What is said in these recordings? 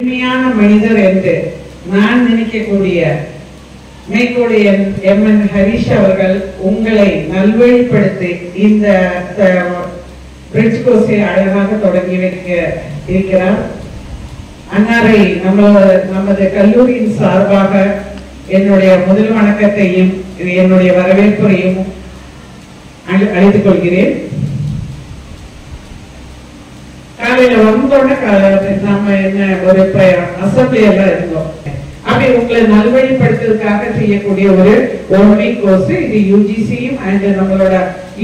உண்மையான மனிதர் என்று நான் நினைக்கக்கூடிய மேற்கோடைய எம்என் ஹரிஷ் அவர்கள் உங்களை நல்வழிப்படுத்தி இந்த பிரிட்ஜ் கோர்ஸை அழகாக தொடங்கி வைக்க இருக்கிறார். அன்னாரை நமது கல்லூரியின் சார்பாக என்னுடைய முதல் வணக்கத்தையும் என்னுடைய வரவேற்பையும் அளித்துக் கொள்கிறேன். காலையில வந்தோட நம்ம என்ன ஒரு அசம்பிளி எல்லாம் இருந்தோம். அப்படி உங்களை நல்வழிப்படுத்துவதற்காக செய்யக்கூடிய ஒரு 1 வீக் கோர்ஸ். இது யூஜிசியும் அண்ட் நம்மளோட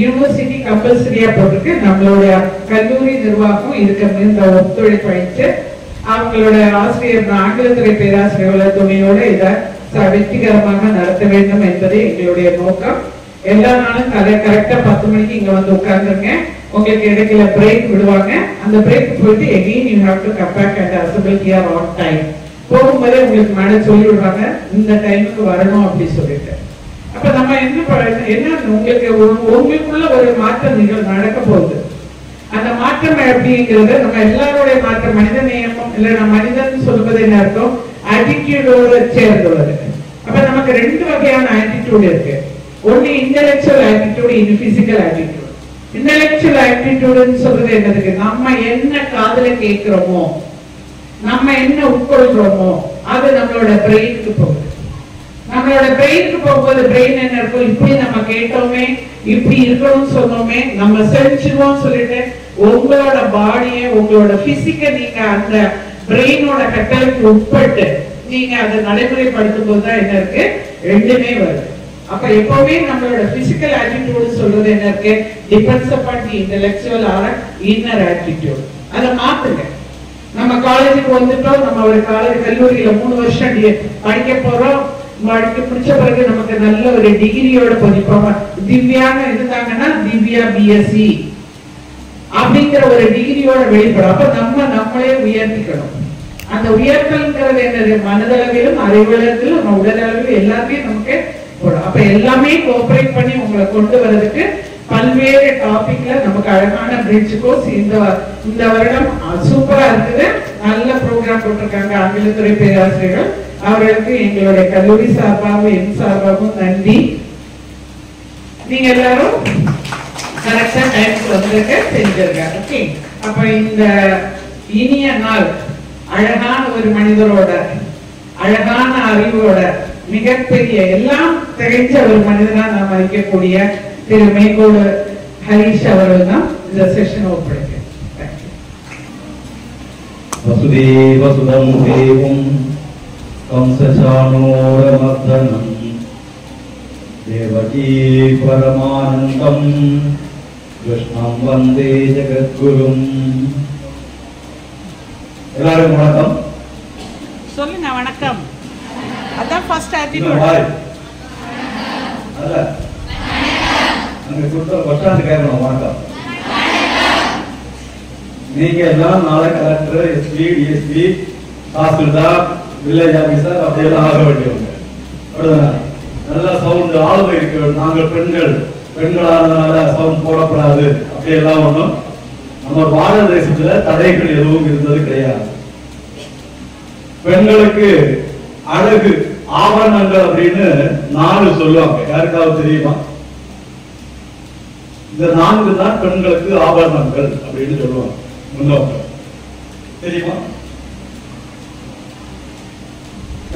யூனிவர்சிட்டி கம்பல்சரியா போட்டிருக்கு. நம்மளோட கல்லூரி நிர்வாகம் இதுக்கு இந்த ஒத்துழைப்பு அளித்து அவங்களோட ஆசிரியர் ஆங்கிலத்துறை பேராசிரியர்களோட துணையோட இதை வெற்றிகரமாக நடத்த வேண்டும் என்பதே எங்களுடைய நோக்கம். எல்லா நாளும் கரெக்டா 10 மணிக்கு இங்க வந்து உட்கார்ந்துருங்க. உங்களுக்கு இடையில பிரேக் விடுவாங்க. அந்த பிரேக் போயிட்டு again you have to come back and assemble here on time. போகும்போதே உங்களுக்கு மேடம் சொல்லி விடுவாங்க இந்த டைமுக்கு வரணும் அப்படி சொல்லிட்டு. அப்ப நம்ம என்ன உங்களுக்கு உங்களுக்குள்ள ஒரு மாற்றம் நடக்க போகுது. அந்த மாற்றம் எப்படிங்கிறது நம்ம எல்லாருடைய மாற்றம் மனித நேயமும் இல்ல நம்ம மனிதன் சொல்லுவது என்ன அர்த்தம் ஆட்டிடியூடோட சேர்ந்துள்ளது. அப்ப நமக்கு 2 வகையான ஆட்டிடியூட் இருக்கு. ஒன்னு இன்டெலெக்சுவல் ஆட்டிடியூட், இன்னும் பிசிக்கல் ஆட்டிடியூட். இன்டெலெக்சுவல் ஆட்டிடியூட்னு சொல்றது என்னதுக்கு நம்ம என்ன காதுல கேட்கிறோமோ நம்ம என்ன உட்கொள்றோமோ அது நம்மளோட பிரெயினுக்கு போகுது. நம்மளோட பிரெயினுக்கு போகும்போது பிரெயின் என்ன இருக்கும், இப்படி நம்ம கேட்டோமே இப்படி இருக்கணும்னு சொன்னோமே நம்ம செஞ்சுவோம் சொல்லிட்டு உங்களோட பாடியை உங்களோட பிசிக்க நீங்க அந்த பிரெயினோட கட்டளைக்கு உட்பட்டு நீங்க அதை நடைமுறைப்படுத்தும் போதுதான் என்ன இருக்கு ரெண்டுமே வருது. அப்ப எப்பவுமே நம்மளோட பிசிக்கல் ஆட்டிடியூட் சொல்றது என்ன இருக்கு depends upon the intellectual or inner attitude. அதை மாத்துங்க. நம்ம காலேஜுக்கு வந்துட்டோம், நம்ம ஒரு கல்லூரியில 3 வருஷம் படிக்க போறோம். படிக்க பிடிச்ச பிறகு நமக்கு நல்ல ஒரு டிகிரியோட பதிப்போம். திவ்யான்னு இருந்தாங்கன்னா திவ்யா பிஎஸ்சி அப்படிங்கிற ஒரு டிகிரியோட வெளிப்படும். அப்ப நம்மளே உயர்த்திக்கணும். அந்த உயர்த்தல்ங்கிறது என்னது மனதளவிலும் அறிவுலகிலும் நம்ம உடலளவிலும் எல்லாத்தையும் நமக்கு போடும். அப்ப எல்லாமே கோஆபரேட் பண்ணி உங்களை கொண்டு வர்றதுக்கு பல்வேறு டாபிக்ல நமக்கு அழகான பிரிட்ஜ் கோர்ஸ் இந்த வருடம் சூப்பரா இருக்குது. நல்ல ப்ரோக்ராம் போட்டிருக்காங்க ஆங்கிலத்துறை பேராசிரியர்கள். அவர்களுக்கு எங்களுடைய கல்லூரி சார்பாகவும் என் சார்பாகவும் நன்றி. நீங்க எல்லாரும் கரெக்டா டைம்க்கு வந்துருக்க செஞ்சிருக்காங்க. ஓகே, அப்ப இந்த இனிய நாள் அழகான ஒரு மனிதரோட அழகான அறிவோட மிகப்பெரிய எல்லாம் தெரிஞ்ச ஒரு மனிதனா நாம் மதிக்கக்கூடிய திரு மேகோடு ஹரிஷ் அவர்கள் தான் இந்த செஷன் ஒப்படைக்கிறேன். வசுதேவசுதம் தேவம் கம்சசானோரமர்தனம் தேவகீ பரமானந்தம் கிருஷ்ணம் வந்தே ஜெகத்குரும். எல்லாரும் வணக்கம் சொல்லுங்க. வணக்கம். அதான் ஃபர்ஸ்ட் ஆட்டிட்யூட். அத அங்க சொல்ற பஸ்டாண்ட் கேட்கணும். வணக்கம். நீங்க எல்லாம் நாளை collector, SP, DSP, tahsildar, village officer அப்படியெல்லாம் ஆக வேண்டியவங்க. அப்படிதான் நல்ல சவுண்ட் ஆளுமை இருக்கு. நாங்கள் பெண்களானதுனால சவுண்ட் போடக்கூடாது அப்படியெல்லாம் ஒண்ணும் நம்ம பாரத தேசத்துல தடைகள் எதுவும் இருந்தது கிடையாது. பெண்களுக்கு அழகு ஆபரணங்கள் அப்படின்னு 4 சொல்லுவாங்க. யாருக்காவது தெரியுமா? இந்த 4 தான் பெண்களுக்கு ஆபரணங்கள் அப்படின்னு சொல்லுவாங்க. முன்னோக்க தெரியுமா?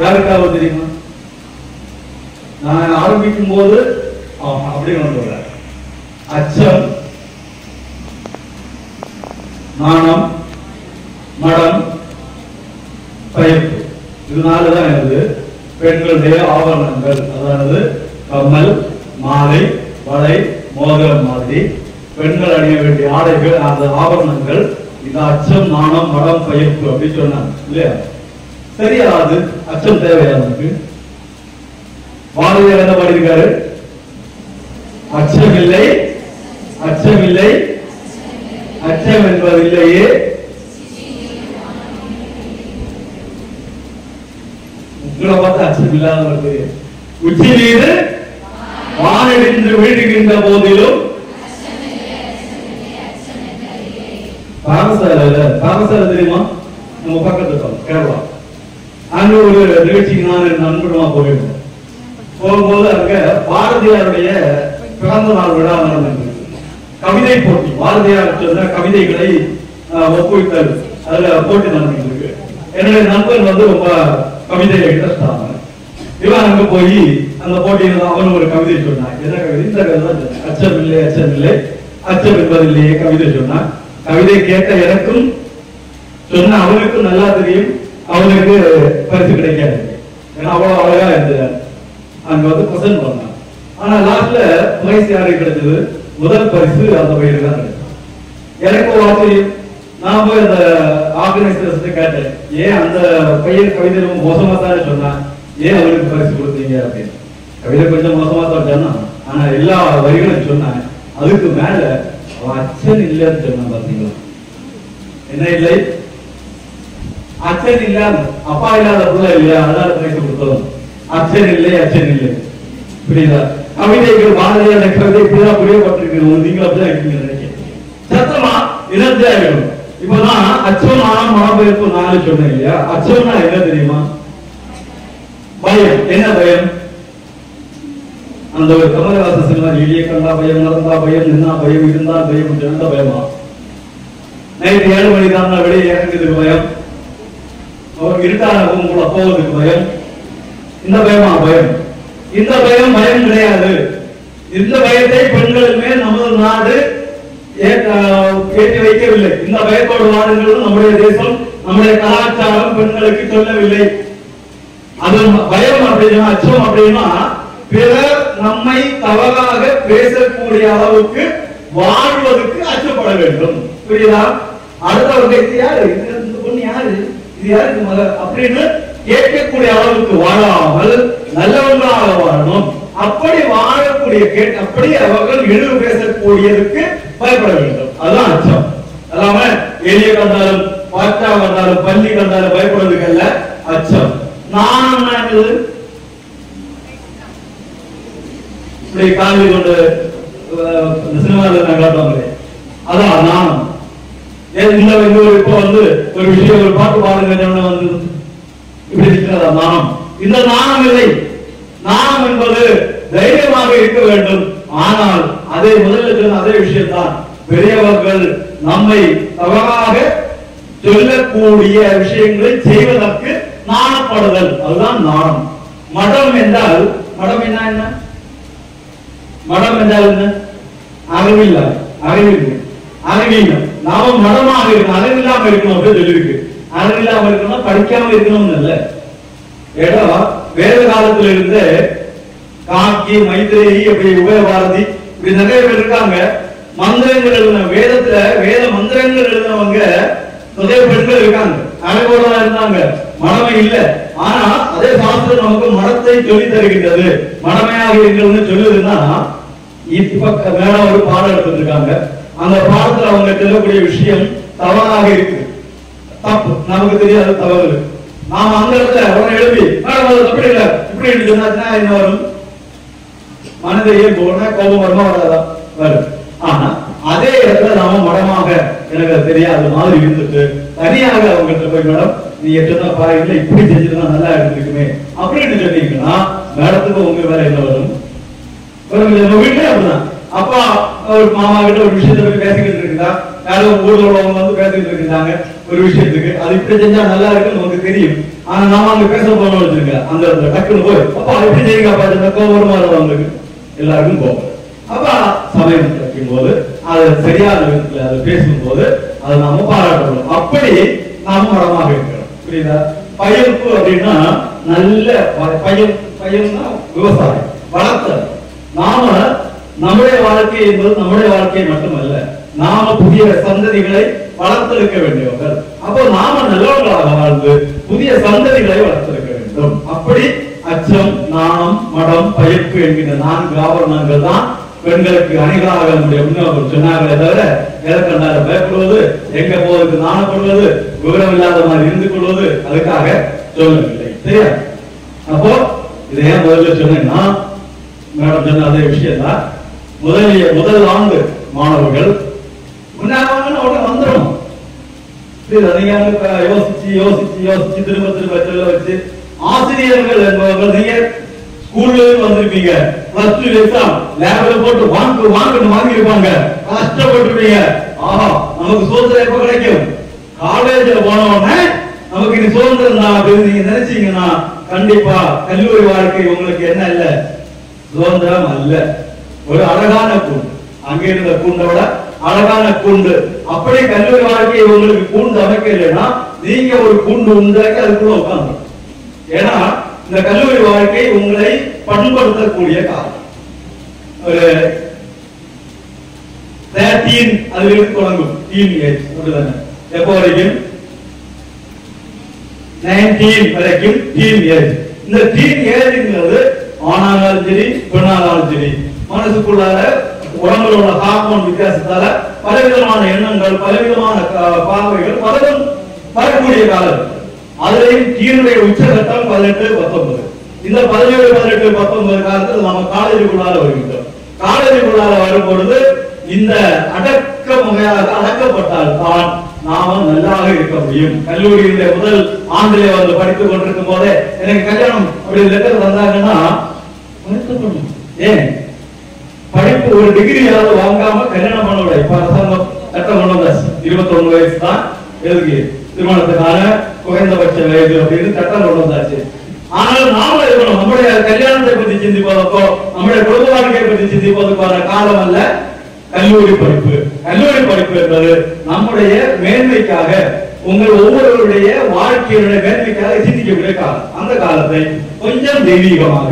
யாருக்காவது தெரியுமா? நான் ஆரம்பிக்கும் போது அப்படின்னு சொல்றேன். அச்சம், நாணம், மடம், பயப்பு. இது 4 தான் இருக்குது பெண்களுடைய ஆபரணங்கள். அதாவது கம்மல், மாலை, வளை, மோதிரம் மாதிரி பெண்கள் அணிய வேண்டிய ஆடைகள், அந்த ஆபரணங்கள். இது அச்சம், நாணம், மடம், பயப்பு அப்படின்னு சொன்னாங்க இல்லையா? சரியா? அது அச்சம் தேவையா நமக்கு? பாரதியார் என்ன பாடியிருக்காரு? அச்சமில்லை, அச்சமில்லை, அச்சம் என்பதில்லையே உங்களை பார்த்து அச்சம் இல்லாதவருக்கு. உச்சி மீது வானிடிந்து வீழ்கின்ற போதிலும் பாரசாலை தெரியுமா? நம்ம பக்கத்துல கேரளா. அங்க ஒரு நிகழ்ச்சிக்கு நான் நண்பனுமா போயிருந்தேன். போகும்போது அங்க பாரதியாருடைய பிறந்த நாள் விழா நடந்தது. கவிதை போட்டி, பாரதியார் சொன்ன கவிதைகளை ஒப்புவித்தல், அதுல போட்டி நடந்துருக்கு. என்னுடைய நண்பன் வந்து ரொம்ப கவிதையில இன்ட்ரெஸ்ட் ஆனான். இவன் அங்க போய் அந்த போட்டியில அவன் ஒரு கவிதை சொன்னான். என்ன கவிதை? இந்த கவிதை தான் சொன்னான். அச்சமில்லை அச்சமில்லை அச்சம் என்பதில்லையே கவிதை சொன்னான். கவிதை கேட்ட எனக்கும் சொன்ன அவனுக்கும் நல்லா தெரியும் அவனுக்கு பரிசு கிடைக்காது. ஏன்னா அவ்வளவு அழகா இருந்தது. அங்க வந்து பிரசன்ட் பண்ணான். ஆனா லாஸ்ட்ல பிரைஸ் யாருக்கு கிடைச்சது? முதல் பரிசு அந்த பையனுக்கு தான் கிடைச்சது. எனக்கு ஒரு ஆச்சரியம். நான் போய் அந்த ஆர்கனைசர்ஸ் கேட்டேன், ஏன் அந்த பையன் கவிதை ரொம்ப மோசமா தானே சொன்னான், ஏன் அவருக்கு பரிசு கொடுத்தீங்க அப்படின்னு. கவிதை கொஞ்சம் மோசமா தான் சொன்னான், ஆனா எல்லா வரிகளும் சொன்னாங்க. அதுக்கு மேல அவன் அச்சன் இல்லைன்னு சொன்னான். பாத்தீங்களா என்ன இல்லை? அச்சன் இல்லாத அப்பா இல்லாத பிள்ளை இல்லையா, அதனால பரிசு கொடுத்தோம். அச்சன் இல்லை அச்சன் இல்லை. புரியுதா? கவிதைகள் பாரதியார் கவிதை இப்படிதான் புரியப்பட்டிருக்கணும். நீங்க அப்படிதான் இருக்கீங்க நினைக்கிறேன். சத்தமா இனர்ஜியா இருக்கணும். இப்பதான் அச்சம் ஆனா மனப்பெயர்ப்பு 4 சொன்னேன் இல்லையா? அச்சம்னா என்ன தெரியுமா? பயம். என்ன பயம்? அந்த ஒரு கமலஹாசன் சினிமா, எளிய கண்டா பயம், நடந்தா பயம், நின்னா பயம், இருந்தா பயம், அந்த பயமா? நைட்டு 7 மணி தான் வெளியே இறங்குறதுக்கு பயம், இருட்டான ரூமுக்குள்ள போவதுக்கு பயம். இந்த பயமா பயம்? இந்த பயம் பயம் கிடையாது. இந்த பயத்தை பெண்களுமே நமது நாடு ஏற்றி வைக்கவில்லை. இந்த பயத்தோடு வாடுங்கள் நம்முடைய தேசம், நம்முடைய கலாச்சாரம் பெண்களுக்கு சொல்லவில்லை. அது பயம் அப்படின்னா, அச்சம் அப்படின்னா பிறர் நம்மை தவறாக பேசக்கூடிய அளவுக்கு வாழ்வதற்கு அச்சப்பட வேண்டும். புரியுதா? அடுத்தவர்கள் இது யாரு, இந்த பொண்ணு யாரு, இது யாருக்கு மகள் அப்படின்னு கேட்கக்கூடிய அளவுக்கு வாழாமல் நல்லவர்களாக வாழணும். அப்படி வாழக்கூடிய அப்படி அவர்கள் இழிவு பேசக்கூடியதுக்கு பயப்பட வேண்டும். அதுதான் அச்சம். அல்லாம எளிய கண்டாலும் பாச்சா கண்டாலும் பள்ளி கண்டாலும் பயப்படுவதுக்கு அல்ல அச்சம். நாணம் என்னது? இப்படி காந்தி கொண்டு சினிமாவில் காட்டுவாங்களே, அதான் நாணம். இப்ப வந்து ஒரு விஷயம், ஒரு பாட்டு பாடுங்க வந்து இப்படி இருக்கிறதா நாணம்? இந்த நாணம் இல்லை. நாணம் என்பது தைரியமாக இருக்க வேண்டும். ஆனால் அதே முதலில் சொன்ன அதே விஷயம்தான், பெரியவர்கள் நம்மை தவறாக சொல்லக்கூடிய விஷயங்களை செய்வதற்கு நாணப்படுதல், அதுதான் நாணம். மடம் என்றால், மடம் என்ன? மடம் என்றால் என்ன? அறிவில்லை, அறிவில்லை, அறிவீனம். நாம மடமாக இருக்கணும், அறிவில்லாம இருக்கணும் அப்படின்னு சொல்லியிருக்கு. அறிவில்லாம இருக்கணும், படிக்காம இருக்கணும்னு இல்ல. ஏடா வேத காலத்துல இருந்து காக்கி, மைத்ரேயி, அப்படி உபயபாரதி, இப்படி நிறைய பேர் இருக்காங்க. மந்திரங்கள் எழுதின, வேதத்துல வேத மந்திரங்கள் எழுதினவங்க நிறைய பெண்கள் இருக்காங்க. அழகோடதான் இருந்தாங்க, மடமை இல்லை. ஆனா அதே சாஸ்திரம் நமக்கு மடத்தை சொல்லி தருகின்றது. மடமையாக இருக்கிறது சொல்லுதுன்னா, இப்ப மேடம் ஒரு பாடம் எடுத்துட்டு இருக்காங்க. அந்த பாடத்துல அவங்க சொல்லக்கூடிய விஷயம் தவறாக இருக்கு, தப்பு, நமக்கு தெரியாது, தவறு. நாம அந்த இடத்துல அவனை எழுதி அப்படி இல்லை இப்படி சொன்னாச்சுன்னா என்ன வரும்? மனித இயல்பு கோபம் வருமா வராதா? வரும். ஆனா அதே இடத்துல நாம மடமாக எனக்கு தெரியாத மாதிரி இருந்துட்டு தனியாக அவங்ககிட்ட போய், மேடம் நீ எட்டுனா பாருங்க, இப்படி செஞ்சிருந்தா நல்லா இருந்திருக்குமே அப்படின்னு சொன்னீங்கன்னா மேடத்துக்கு உங்க வேலை என்ன வரும்? வீட்டுல அப்படிதான். அப்பா ஒரு மாமா கிட்ட ஒரு விஷயத்த போய் பேசிக்கிட்டு இருக்குதா, யாரும் ஊர்ல உள்ளவங்க வந்து பேசிக்கிட்டு இருக்காங்க ஒரு விஷயத்துக்கு, அது இப்படி செஞ்சா நல்லா இருக்குன்னு நமக்கு தெரியும். ஆனா நாம அங்க பேச போனோம் வச்சிருக்க, அந்த டக்குன்னு போய் அப்பா எப்படி செய்யுங்க அப்பா, கோபம் வருவாங்களுக்கு எல்லாருக்கும் போகும். அப்ப சமயம் கிடைக்கும் போது அதை சரியான விதத்துல அதை பேசும்போது அதை நாம பாராட்டணும். அப்படி நாம மரமாக இருக்கிறோம். புரியுதா? பயிர்ப்பு அப்படின்னா நல்ல பயிர்னா விவசாயம், வளர்த்தல். நாம நம்முடைய வாழ்க்கை என்பது நம்முடைய வாழ்க்கை மட்டுமல்ல, நாம புதிய சந்ததிகளை வளர்த்தெடுக்க வேண்டியவர்கள். அப்போ நாம நல்லவர்களாக வாழ்ந்து புதிய சந்ததிகளை வளர்த்தெடுக்க வேண்டும். அப்படி அச்சம், நாணம், மடம், பயிர்ப்பு என்கிற 4 ஆவரணங்கள் தான் பெண்களுக்கு அணிகளாக நம்முடைய முன்னோர்கள் சொன்னார்களே தவிர, எதற்கண்டால பயப்படுவது, எங்க போவதற்கு நாணப்படுவது, விவரம் இல்லாத மாதிரி இருந்து கொள்வது அதுக்காக சொல்லவில்லை. சரியா? அப்போ இதை ஏன் முதல்ல சொன்னேன்னா, மேடம் சொன்ன அதே விஷயம் தான். முதல் ஆண்டு மாணவர்கள் முன்னாடி வந்துடும். யோசிச்சு யோசிச்சு யோசிச்சு திரும்ப திரும்ப சொல்ல வச்சு ஆசிரியர்கள் என்பவர்கள் நீங்க ஸ்கூல்ல வந்திருப்பீங்க, பிளஸ் டூ எக்ஸாம் லேப்ல போட்டு வாங்கிருப்பாங்க, கஷ்டப்பட்டுருப்பீங்க. ஆஹா நமக்கு சுதந்திரம் எப்ப கிடைக்கும்? காலேஜ்ல போன உடனே நமக்கு இது சுதந்திரம் தான் அப்படின்னு நீங்க நினைச்சீங்கன்னா கண்டிப்பா கல்லூரி வாழ்க்கை உங்களுக்கு என்ன இல்ல, சுதந்திரம் அல்ல. ஒரு அழகான கூண்டு, அங்க இருந்த கூண்டோட அழகான கூண்டு. அப்படியே கல்லூரி வாழ்க்கையை உங்களுக்கு கூண்டு அமைக்கலைன்னா நீங்க ஒரு கூண்டு உண்டாக்கி அதுக்குள்ள உட்காந்து. ஏன்னா இந்த கல்லூரி வாழ்க்கை உங்களை பண்படுத்தக்கூடிய காலம். ஒரு 13 அதிலிருந்து தொடங்கும் டீன் ஏஜ். எப்போ வரைக்கும்? 19 வரைக்கும் டீன் ஏஜ். இந்த டீன் ஏஜ்ங்கிறது ஆணானாலும் சரி பெண்ணானாலும் சரி மனசுக்குள்ளார உடம்புல ஹார்மோன் வித்தியாசத்தால பலவிதமான எண்ணங்கள் பலவிதமான பார்வைகள் பலரும் வரக்கூடிய காலம். அதுலயும் டீனுடைய உச்சகட்டம் 18, 19. இந்த 17, 18, 19 காலத்தில் நம்ம காலேஜுக்குள்ளார வருகின்றோம். காலேஜுக்குள்ளார வரும்பொழுது இந்த அடக்க முறையாக அடக்கப்பட்டால் தான் நாம நல்லாக இருக்க முடியும். கல்லூரியில முதல் ஆண்டிலே வந்து படித்துக் கொண்டிருக்கும் போதே எனக்கு கல்யாணம் அப்படி லெட்டர் வந்தாங்கன்னா ஏன் படிப்பு ஒரு டிகிரியாவது வாங்காம கல்யாணம் பண்ண விட இப்ப அரசாங்கம் சட்டம் கொண்டு வந்தாச்சு. 21 வயசு தான் எதுக்கு திருமணத்துக்கான குறைந்தபட்ச வயது அப்படின்னு சட்டம் கொண்டு வந்தாச்சு. ஆனால் நாம இருக்கணும் நம்முடைய கல்யாணத்தை பற்றி சிந்திப்பதற்கோ நம்முடைய குடும்ப வாழ்க்கையை பற்றி சிந்திப்பதற்கான காலம் அல்ல கல்லூரி படிப்பு. கல்லூரி படிப்பு என்பது நம்முடைய மேன்மைக்காக, உங்கள் ஒவ்வொருவருடைய வாழ்க்கையுடைய மேன்மைக்காக சிந்திக்கக்கூடிய காலம். அந்த காலத்தை கொஞ்சம் தெய்வீகமாக,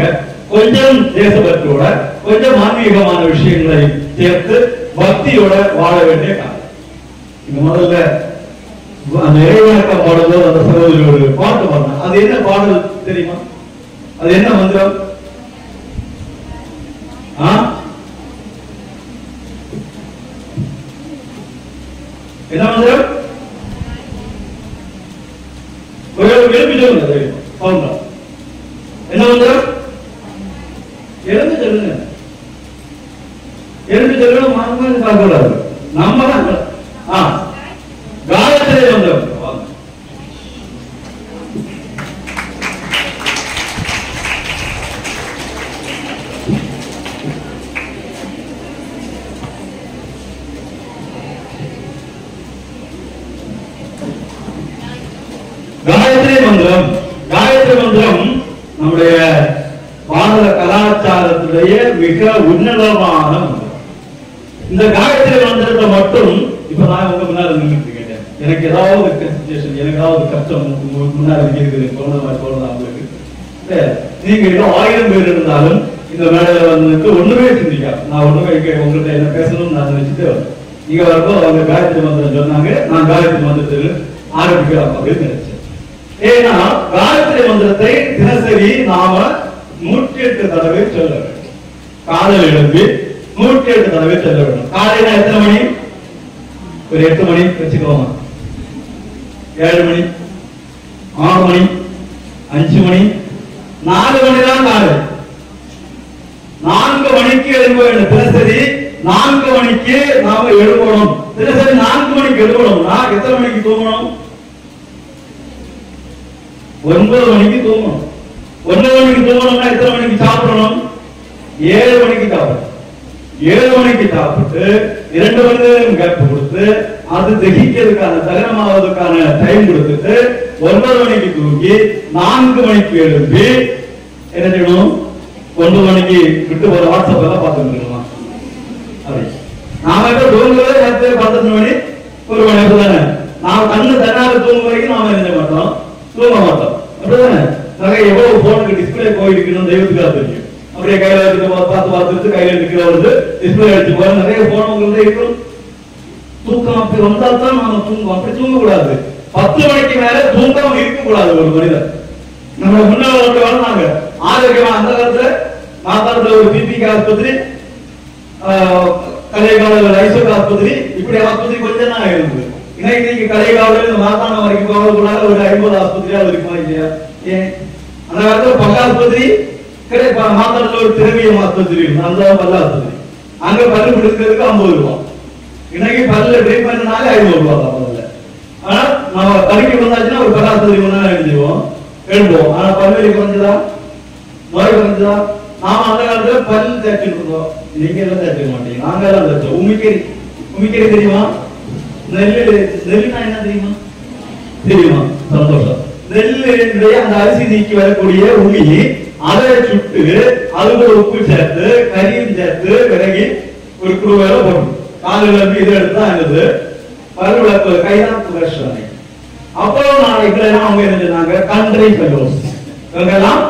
கொஞ்சம் தேசபக்தியோட, கொஞ்சம் ஆன்மீகமான விஷயங்களை சேர்த்து பக்தியோட வாழ வேண்டிய காலம். இந்த முதல்ல அந்த இறைவணக்கம் பாடும்போது அந்த சகோதரி ஒரு பாட்டு பாடினாங்க. அது என்ன பாடல் தெரியுமா? அது என்ன மந்திரம்? என்ன மந்திரம்? ஒரு எழுப்பி சொல்லுங்க. என்ன மந்திரம்? எழுந்து சொல்லுங்க. எழுந்து சொல்லணும். மாற்றம் பார்க்கக்கூடாது. நம்ம தான் காயத்ரி மந்திரம். காயத்ரி மந்திரம். காயத்ரி மந்திரம் நம்முடைய பாரத கலாச்சாரத்துடைய மிக உன்னதமான மந்திரம். இந்த காயத்ரி மந்திரத்தை மட்டும் இப்ப நான் உங்க முன்னாடி நின்றுட்டு இருக்கேன். எனக்கு ஏதாவது சிச்சுவேஷன், எனக்கு ஏதாவது கஷ்டம் முன்னாடி இருக்குது அவங்களுக்கு. நீங்க இன்னும் 1000 பேர் இருந்தாலும் இந்த மேடையில வந்து ஒண்ணுமே சிந்திக்காது. நான் ஒண்ணுமே உங்கள்கிட்ட என்ன பேசணும்னு நான் நினைச்சிட்டு நீங்க வரப்போ அவங்க காயத்ரி மந்திரம் சொன்னாங்க. நான் காயத்ரி மந்திரத்தில் ஆரம்பிக்கலாம் அப்படின்னு நினைச்சேன். ஏன்னா காயத்ரி மந்திரத்தை தினசரி நாம 108 தடவை சொல்ல வேண்டும். காலையில் எழுப்பி 108 தடவை சொல்ல வேண்டும். காலையில எத்தனை மணி? ஒரு 8 மணி வச்சுக்கோங்க. 7 மணி, 6 மணி, 5 மணி, 4 மணி தான் காலை. 4 மணிக்கு எழுப்ப வேண்டும். தினசரி 4 மணிக்கு நாம எழுப்பணும். தினசரி 4 மணிக்கு எழுப்பணும்னா எத்தனை மணிக்கு தூங்கணும்? 9 மணிக்கு தூங்கணும். 9 மணிக்கு தூங்கணும்னா எத்தனை மணிக்கு சாப்பிடணும்? 7 மணிக்கு சாப்பிடணும். 7 மணிக்கு சாப்பிட்டு 2 மணி நேரம் கேப் கொடுத்து அது தகிக்கிறதுக்கான தகனமாவதுக்கான டைம் கொடுத்துட்டு 9 மணிக்கு தூங்கி 4 மணிக்கு எழுப்பி என்ன செய்யணும்? 9 மணிக்கு விட்டு ஒரு வாட்ஸ்அப் எல்லாம் பார்த்துருக்கலாம். நாம இப்ப தூங்குறதே நேரத்தை 12 மணி 1 மணி தானே. நாம கண்ணு தன்னால தூங்கும் வரைக்கும் நாம என்ன மாட்டோம், தூங்க மாட்டோம். அப்படிதானே? நிறைய எவ்வளவு போனுக்கு டிஸ்பிளே போயிருக்கணும் தெய்வத்துக்காக தெரியும். அப்படியே கையில எடுத்து பார்த்து கையில இருக்கிறவங்களுக்கு டிஸ்பிளே அடிச்சு போற நிறைய போன் உங்களுக்கு இருக்கும். தூக்கம் அப்படி வந்தா தான் நாம தூங்குவோம். அப்படி தூங்க கூடாது. 10 மணிக்கு மேல தூங்காம இருக்க கூடாது ஒரு மனிதர். நம்ம முன்னாள் வாழ்ந்தாங்க ஆரோக்கியமா. அந்த காலத்துல மாதாளத்துல ஒரு பிபிகே ஆஸ்பத்திரி, கலைகால ஐசோக் ஆஸ்பத்திரி, இப்படி ஆஸ்பத்திரி கொஞ்சம் தான் இருந்தது. இன்னைக்கு கலைகால மாதாளம் வரைக்கும் போகக்கூடாது. ஒரு 50 ஆஸ்பத்திரியாவது இருக்குமா இல்லையா? ஏன் அந்த காலத்துல பல்ல ஆஸ்பத்திரி கிடைப்பா. மாதாளத்துல ஒரு திரவியம் ஆஸ்பத்திரி இருக்கும், அந்த பல்ல ஆஸ்பத்திரி. அங்க பல்லு பிடிக்கிறதுக்கு 50 ரூபாய். இன்னைக்கு பல்ல ட்ரீட்மெண்ட்னாலே 500 ரூபாய் தான் முதல்ல. ஆனா நம்ம கருவி வந்தாச்சுன்னா ஒரு பராசரி எழுதுவோம் எழுதுவோம். ஆனா பல்வெளி குறைஞ்சதா, நோய் குறைஞ்சதா? நாம அந்த காலத்துல பல் தேய்ச்சிட்டு இருந்தோம். நீங்க எல்லாம் தேய்ச்சிக்க மாட்டீங்க, நாங்க எல்லாம் தேய்ச்சோம். உமிக்கறி தெரியுமா? நெல்லுனா என்ன தெரியுமா? தெரியுமா? சந்தோஷம். நெல்லுடைய அந்த அரிசி நீக்கி வரக்கூடிய உமி, அதை சுட்டு அதுக்கு உப்பு சேர்த்து கரியும் சேர்த்து விலகி ஒரு குழுவேல போடும். காலையில இருந்து இதை எடுத்துதான் என்னது பல் விளக்கு கைதான் புகழ்ச்சி. அப்புறம் நாளைக்கு அவங்க என்ன சொன்னாங்க, கண்ட்ரி ஃபெலோஸ். இவங்கெல்லாம்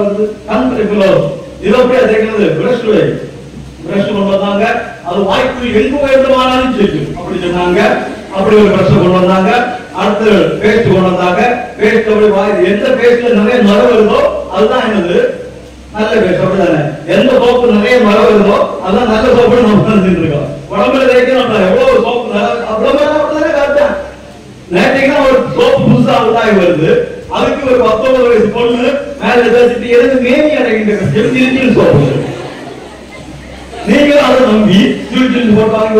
வருது கண்ட்ரி ஃபெலோஸ். இதை எப்படி அதைக்கிறது பிரஷ் கொண்டு வந்தாங்க. அது வாய்ப்பு எங்க வேண்டுமானாலும் செய்யும் அப்படி சொன்னாங்க. அப்படி ஒரு பிரஷ் கொண்டு வந்தாங்க. அடுத்து பேஸ்ட் கொண்டு வந்தாங்க. பேஸ்ட் அப்படி வாய் எந்த பேஸ்ட்ல நிறைய மரம் வருதோ அதுதான் என்னது நல்ல பேஸ்ட். அப்படிதானே? எந்த சோப்பு நிறைய மரம் வருதோ அதுதான் நல்ல சோப்பு நம்ம நினைச்சிட்டு இருக்கோம். உடம்புல தேய்க்க நம்ம எவ்வளவு சோப்பு அப்படிதானே காட்டுறேன். நேற்றைக்கு ஒரு சோப்பு புதுசா உண்டாகி வருது. அதுக்கு ஒரு 19 வயசு பொண்ணு மேல தேய்ச்சிட்டு எதுக்கு மேனி அடைகின்ற சோப்பு. நீங்களும் அதை நம்பி போட்டாங்க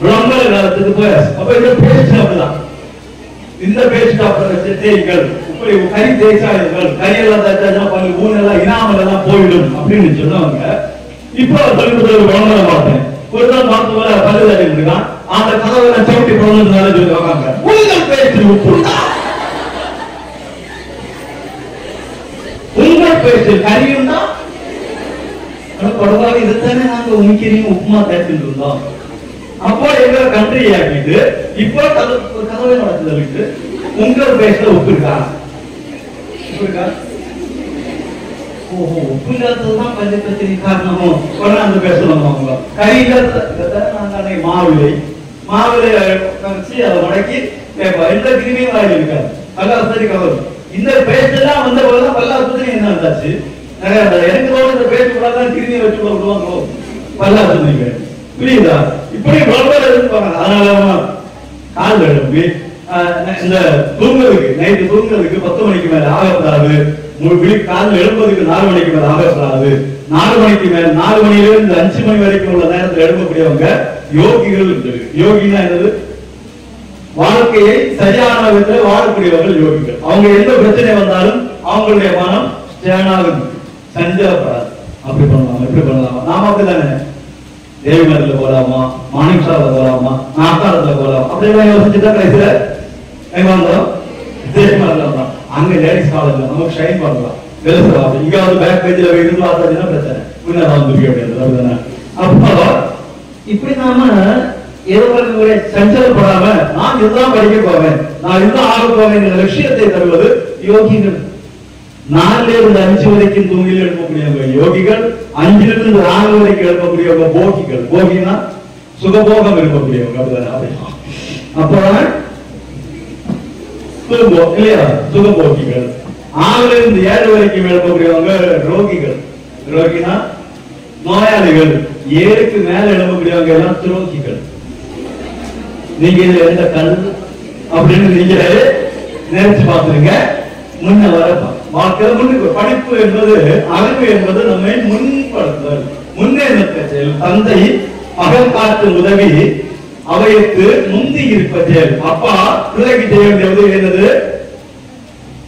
விளம்பர காலத்துக்கு போய் அப்ப இந்த பேஸ்ட் அப்படிதான். இந்த பேஸ்ட் தேய்கள் இப்படி கறி தேய்ச்சாடுங்கள், கரியெல்லாம் தேய்ச்சா பல்லு ஊனெல்லாம் இனாமல் எல்லாம் போயிடும் அப்படின்னு சொன்னவங்க இப்போ பள்ளிக்கூட விளம்பரம் பார்த்தேன். ஒரு நாள் பார்த்து போல பல்லு தேடிட்டு இருக்கான். அந்த கதவை சவுட்டி குழந்தை சொல்லுவாங்க உங்கள் பேஸ்ட் உப்பு, உங்கள் பேஸ்ட் கரியும் தான். பரவாயில்ல, இதுதானே நாங்க உமிக்கிறீங்க உப்புமா தேய்ச்சிட்டு இருந்தோம். அப்போ எங்க கண்ட்ரி ஆகிட்டு இப்போ ஒரு கதவை நடத்துதலுக்கு உங்கள் பேஸ்ட்ல உப்பு இருக்கா? ஓஹோ, உப்பு இல்லாததுதான் பஞ்ச பிரச்சனை காரணமோ அந்த பேசணும். அவங்க கறி இல்லாத மாவிலை கரைச்சி அதை முடக்கி எந்த கிருமியும் வாங்கி இருக்காது. பல்லாசரி கவர் இந்த பேஸ்ட் எல்லாம் வந்த போதுதான் பல்லாசரி என்ன இருந்தாச்சு. எனக்கு தோணும் இந்த பேஸ்ட் கூட தான் கிருமியை வச்சு விடுவாங்களோ பல்லாசரி. புரியுதா? இப்படி விளம்பரம் இருப்பாங்க. அதனால கால் எழுப்பி இந்த தூங்குறதுக்கு நைட்டு தூங்குறதுக்கு 10 மணிக்கு மேல ஆகப்படாது. காலையில் எழுப்பதுக்கு 4 மணிக்கு மேல ஆகப்படாது. 4 மணிக்கு மேல 4 மணியில இருந்து 5 மணி வரைக்கும் உள்ள நேரத்தில் எழுப்பக்கூடியவங்க யோகிகள். யோகினா என்னது? வாழ்க்கையை சரியான விதத்தில் வாழக்கூடியவர்கள் யோகிகள். அவங்க எந்த பிரச்சனை வந்தாலும் அவங்களுடைய மனம் ஸ்டேனாகும், சஞ்சலப்படாது. அப்படி பண்ணலாமா, இப்படி பண்ணலாமா? நாம அப்படித்தானே தேவிமரத்துல போலாமா, மாணிக்ஷால போலாமா, நாக்காரத்துல போலாமா அப்படிலாம் யோசிச்சுட்டா கடைசியில எங்க வந்தோம் தேவிமரத்துல. அங்க லேடிஸ் காலேஜ்ல நமக்கு ஷைன் பண்ணலாம். இங்க வந்து பேக் பேஜ்ல இருந்து பார்த்தா பிரச்சனை முன்னாடி வந்துருக்கு அப்படின்றது. அப்போ இப்படி நாம ஏதோ சஞ்சலப்படாம நான் இதுதான் படிக்க போவேன், நான் இதுதான் ஆக போவேன் என்ற லட்சியத்தை தருவது யோகிகள். 4ல இருந்து 5 வரைக்கும் தூங்கில் எழுப்பக்கூடியவங்க யோகிகள், 5ல இருந்து 4 வரைக்கும் எழுப்பக்கூடியவங்க போகிகள். போகினா சுகபோகம் எழுப்பக்கூடியவங்க. அப்பதான் இல்லையா சுகபோகிகள். 6ல இருந்து 7 வரைக்கும் எழுப்பக்கூடியவங்க ரோகிகள். ரோகினா நோயாளிகள். 7க்கு மேல எழுப்பக்கூடியவங்க எல்லாம் துரோகிகள். நீங்க இதுல எந்த கல் அப்படின்னு நீங்களே நினைச்சு பார்த்துருங்க. முன்ன வர வாழ்க்கை முன்னுக்கு படிப்பு என்பது, அறிவு என்பது நம்மை முன்படுத்துதல், முன்னேற்ற செயல். தந்தை மகன் காட்டும் உதவி அவையத்து முந்தி இருப்ப செயல். அப்பா பிள்ளைக்கு செய்ய வேண்டிய உதவி என்னது?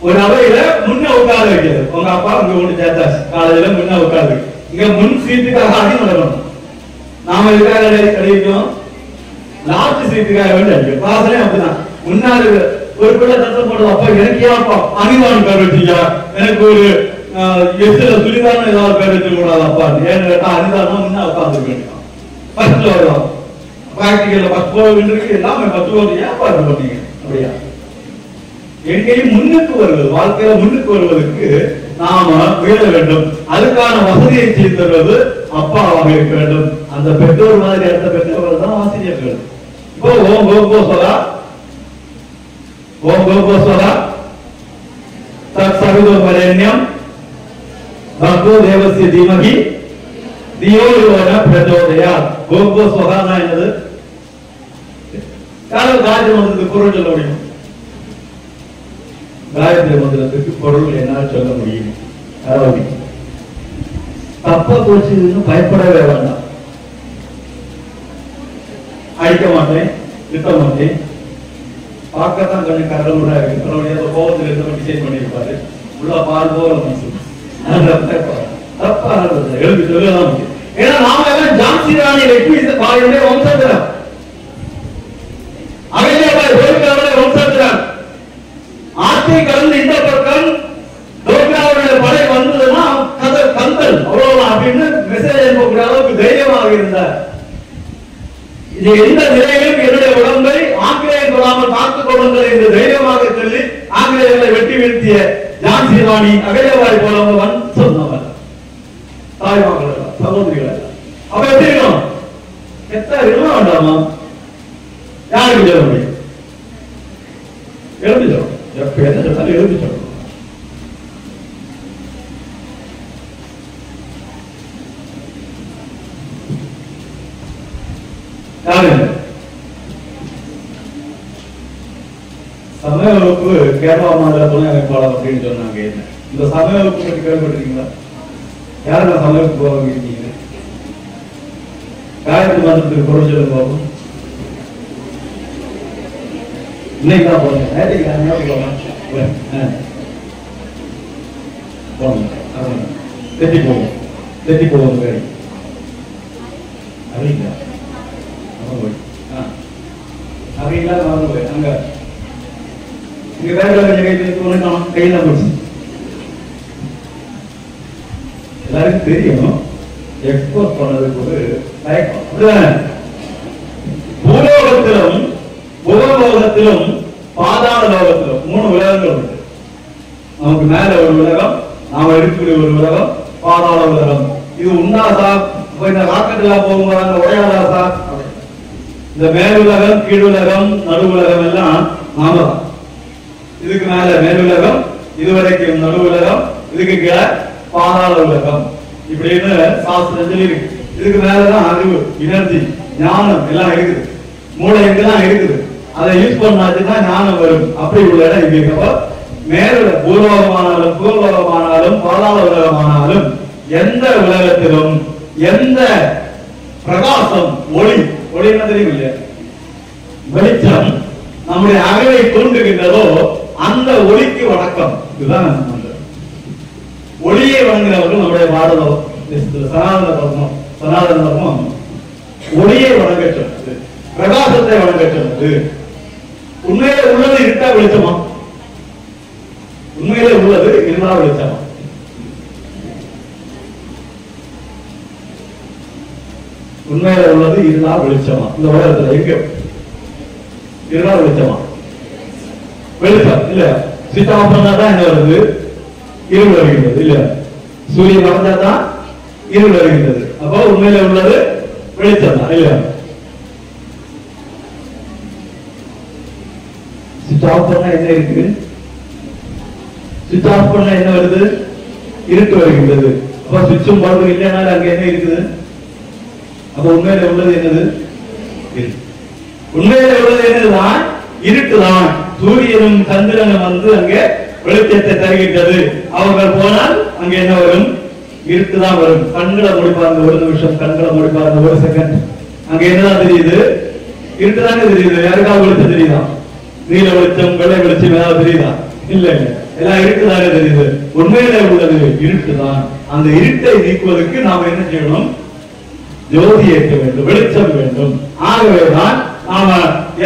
ஒரு அவையில முன்ன உட்கார வைக்கிறது. உங்க அப்பா உங்க ஒன்று சேர்த்தாச்சு, காலையில முன்ன உட்காரு. இங்க முன் சீட்டுக்காக அடி நடக்கணும். நாம இதுக்காக கிடைக்கும், லாஸ்ட் சீட்டுக்காக வேண்டி அடிக்கும். கிளாஸ்லயும் அப்படிதான். முன்னாடி ஒரு பிள்ளை சத்தம் போடுறது, அப்பா எனக்கு ஏன்ப்பா அனிதான் பேர் வச்சீங்க, எனக்கு ஒரு எஸ்ல சுழிதான ஏதாவது பேர் வச்சு கூடாது அப்பா. ஏன்னு கேட்டா அனிதான் முன்னா உட்கார்ந்து வேண்டாம். ஃபர்ஸ்ட்ல வரும் பிராக்டிகல்ல 10 போயிருக்கு, எல்லாமே 10 போது ஏன் பாரு பண்ணீங்க அப்படியா? எங்கேயும் முன்னுக்கு வருவது, வாழ்க்கையில முன்னுக்கு வருவதற்கு நாம முயல வேண்டும். அதுக்கான வசதியை செய்து தருவது அப்பாவாக இருக்க வேண்டும். அந்த பெற்றோர் மாதிரி அடுத்த பெற்றோர்கள் தான் ஆசிரியர்கள். இப்போ ஓம் கோகோ சொல்லா, ஓம் கோகோ சொல்லா தத் சவிதோ வரண்யம் பர்கோ தேவஸ்ய தீமஹி தியோ யோன பிரச்சோதயாத். கோகோ சொல்லா என்னது? காரணம் காயத்ரி மந்திரத்துக்கு பொருள் சொல்ல முடியும். காயத்ரி மந்திரத்துக்கு பொருள் என்ன சொல்ல முடியும்? தப்பா போச்சு பயப்படவே வேண்டாம். அடிக்க மாட்டேன், திட்ட மாட்டேன். பார்க்கத்தான் கொஞ்சம் கடவுளா இருக்கு. கடவுள் ஏதோ கோபத்தில் இருந்த டிசைன் பண்ணியிருப்பாரு. உள்ள பால் போல மனசு தப்பா எழுதி சொல்லலாம். ஏன்னா நாம எல்லாம் ஜான்சி ராணி லட்சுமி பாயுடைய வம்சத்தினர், அகல்யாபாய் ஹோல்கருடைய வம்சத்தினர். ஆட்சி கலந்து இந்த பக்கம் டோக்ராவுடைய படை வந்ததுன்னா கந்தல் அவ்வளவுதான் அப்படின்னு மெசேஜ் அனுப்பக்கூடிய அளவுக்கு தைரியமாக இருந்தார். இது எந்த நிலையிலும் என்னுடைய உடம்பை ஆங்கிலேயர் கொள்ளாமல் காத்துக் கொள்ளுங்கள் என்று தைரியமாக சொல்லி ஆங்கிலேயர்களை வெட்டி வீழ்த்திய ஜான்சி ராணி அகல்யாபாய் போல சொன்னவர். தாய்மார்கள் சகோதரிகள் அப்ப எப்படி இருக்கணும்? எத்தனை இருக்க வேண்டாமா? யாருக்கு சொல்ல முடியும்? எழுதி சொல்லணும். எப்ப என்ன சொன்னாலும் எழுதி சொல்லணும். சமய வகுப்பு கேரளா மாநில துணை அமைப்பாளர் அப்படின்னு சொன்னாங்க. என்ன இந்த சமய வகுப்பு பற்றி கேள்விப்பட்டிருக்கீங்களா? யாரும் நான் சமய வகுப்பு போகிறீங்க? காயத்ரி மந்திரத்துக்கு பொருள் சொல்லுங்க பாபு. இன்னைக்கு தான் போறேன். தெத்தி போவோம், தெத்தி போவோம் வேறு அப்படிங்களா? அப்படிங்களா? அங்க இங்க வேற கையில போச்சு. எல்லாருக்கும் தெரியும் எக்ஸ்போர்ட் பண்ணதுக்கு ஒரு தயக்கம். பூலோகத்திலும் புகலோகத்திலும் பாதாள லோகத்திலும் 3 உலகங்கள் உண்டு. நமக்கு மேல ஒரு உலகம், நாம இருக்கக்கூடிய ஒரு உலகம், பாதாள உலகம். இது உண்டா சார்? இந்த ராக்கெட் எல்லாம் போகும்போது உடையாதா சார்? இந்த மேலுலகம், கீழுலகம், நடுவுலகம் எல்லாம் நாம தான். இதுக்கு மேல மேலுலகம், இதுவரைக்கும் நடுவுலகம், இதுக்கு கீழே பாதாள உலகம் இப்படின்னு சாஸ்திரம் சொல்லி இருக்கு. இதுக்கு மேலதான் அறிவு, எனர்ஜி, ஞானம் எல்லாம் இருக்குது. மூளை எங்கெல்லாம் இருக்குது, அதை யூஸ் பண்ணாச்சுன்னா ஞானம் வரும். அப்படி உள்ள இடம் இங்க இருக்கப்போ மேலுள்ள பூர்வகமானாலும் பூர்வகமானாலும் பாதாள உலகமானாலும் எந்த உலகத்திலும் எந்த பிரகாசம், ஒளி, ஒளி என்ன தெரியும் இல்லையா? வெளிச்சம் நம்முடைய அகவை தூண்டுகின்றதோ அந்த ஒளிக்கு வணக்கம். இதுதான் ஒளியை வணங்குகிறவர்கள் நம்முடைய பாரதம் சனாதன தர்மம். சனாதன தர்மம் ஒளியை வணங்க சொன்னது, பிரகாசத்தை வணங்க சொன்னது. உண்மையிலே உள்ளது இருட்டா வெளிச்சமா? உண்மையிலே உள்ளது இருந்தா வெளிச்சமா? உண்மையில உள்ளது இருந்தா வெளிச்சமா? இந்த உலகத்துல எங்க இருந்தா வெளிச்சமா? வெளிச்சம் இல்ல. சுவிட்ச் ஆஃப் பண்ணாதான் என்ன வருது? இருள் வருகின்றது இல்ல. சூரியன் மறைஞ்சாதான் இருள் வருகின்றது. அப்போ உண்மையில உள்ளது வெளிச்சம் தான் இல்ல. சுவிட்ச் ஆஃப் பண்ணா என்ன இருக்கு? சுவிட்ச் ஆஃப் பண்ணா என்ன வருது? இருட்டு வருகின்றது. அப்ப சுவிட்சும் பல்பும் இல்லைனாலும் அங்க என்ன இருக்குது? அப்ப உண்மையில உள்ளது என்னது? உண்மையில உள்ளது என்னதுதான்? இருட்டுதான். சூரியனும் சந்திரனும் வந்து அங்கே வெளிச்சத்தை தருகின்றது. அவர்கள் போனால் அங்க என்ன வரும்? இருட்டுதான் வரும். கண்களை முடிப்பாங்க, ஒரு நிமிஷம் கண்களை முடிப்பாங்க, ஒரு செகண்ட். அங்க என்னதான் தெரியுது? இருட்டுதானே தெரியுது. யாருக்காவது வெளிச்சம் தெரியுதா? நீல வெளிச்சம், வெள்ளை வெளிச்சம் ஏதாவது தெரியுதா? இல்ல இல்ல, எல்லாம் இருட்டுதானே தெரியுது. உண்மையில உள்ளது இருட்டுதான். அந்த இருட்டை நீக்குவதற்கு நாம என்ன செய்யணும்? ஜோதி ஏற்க வேண்டும், வெளிச்சம் வேண்டும். ஆகவேதான் நாம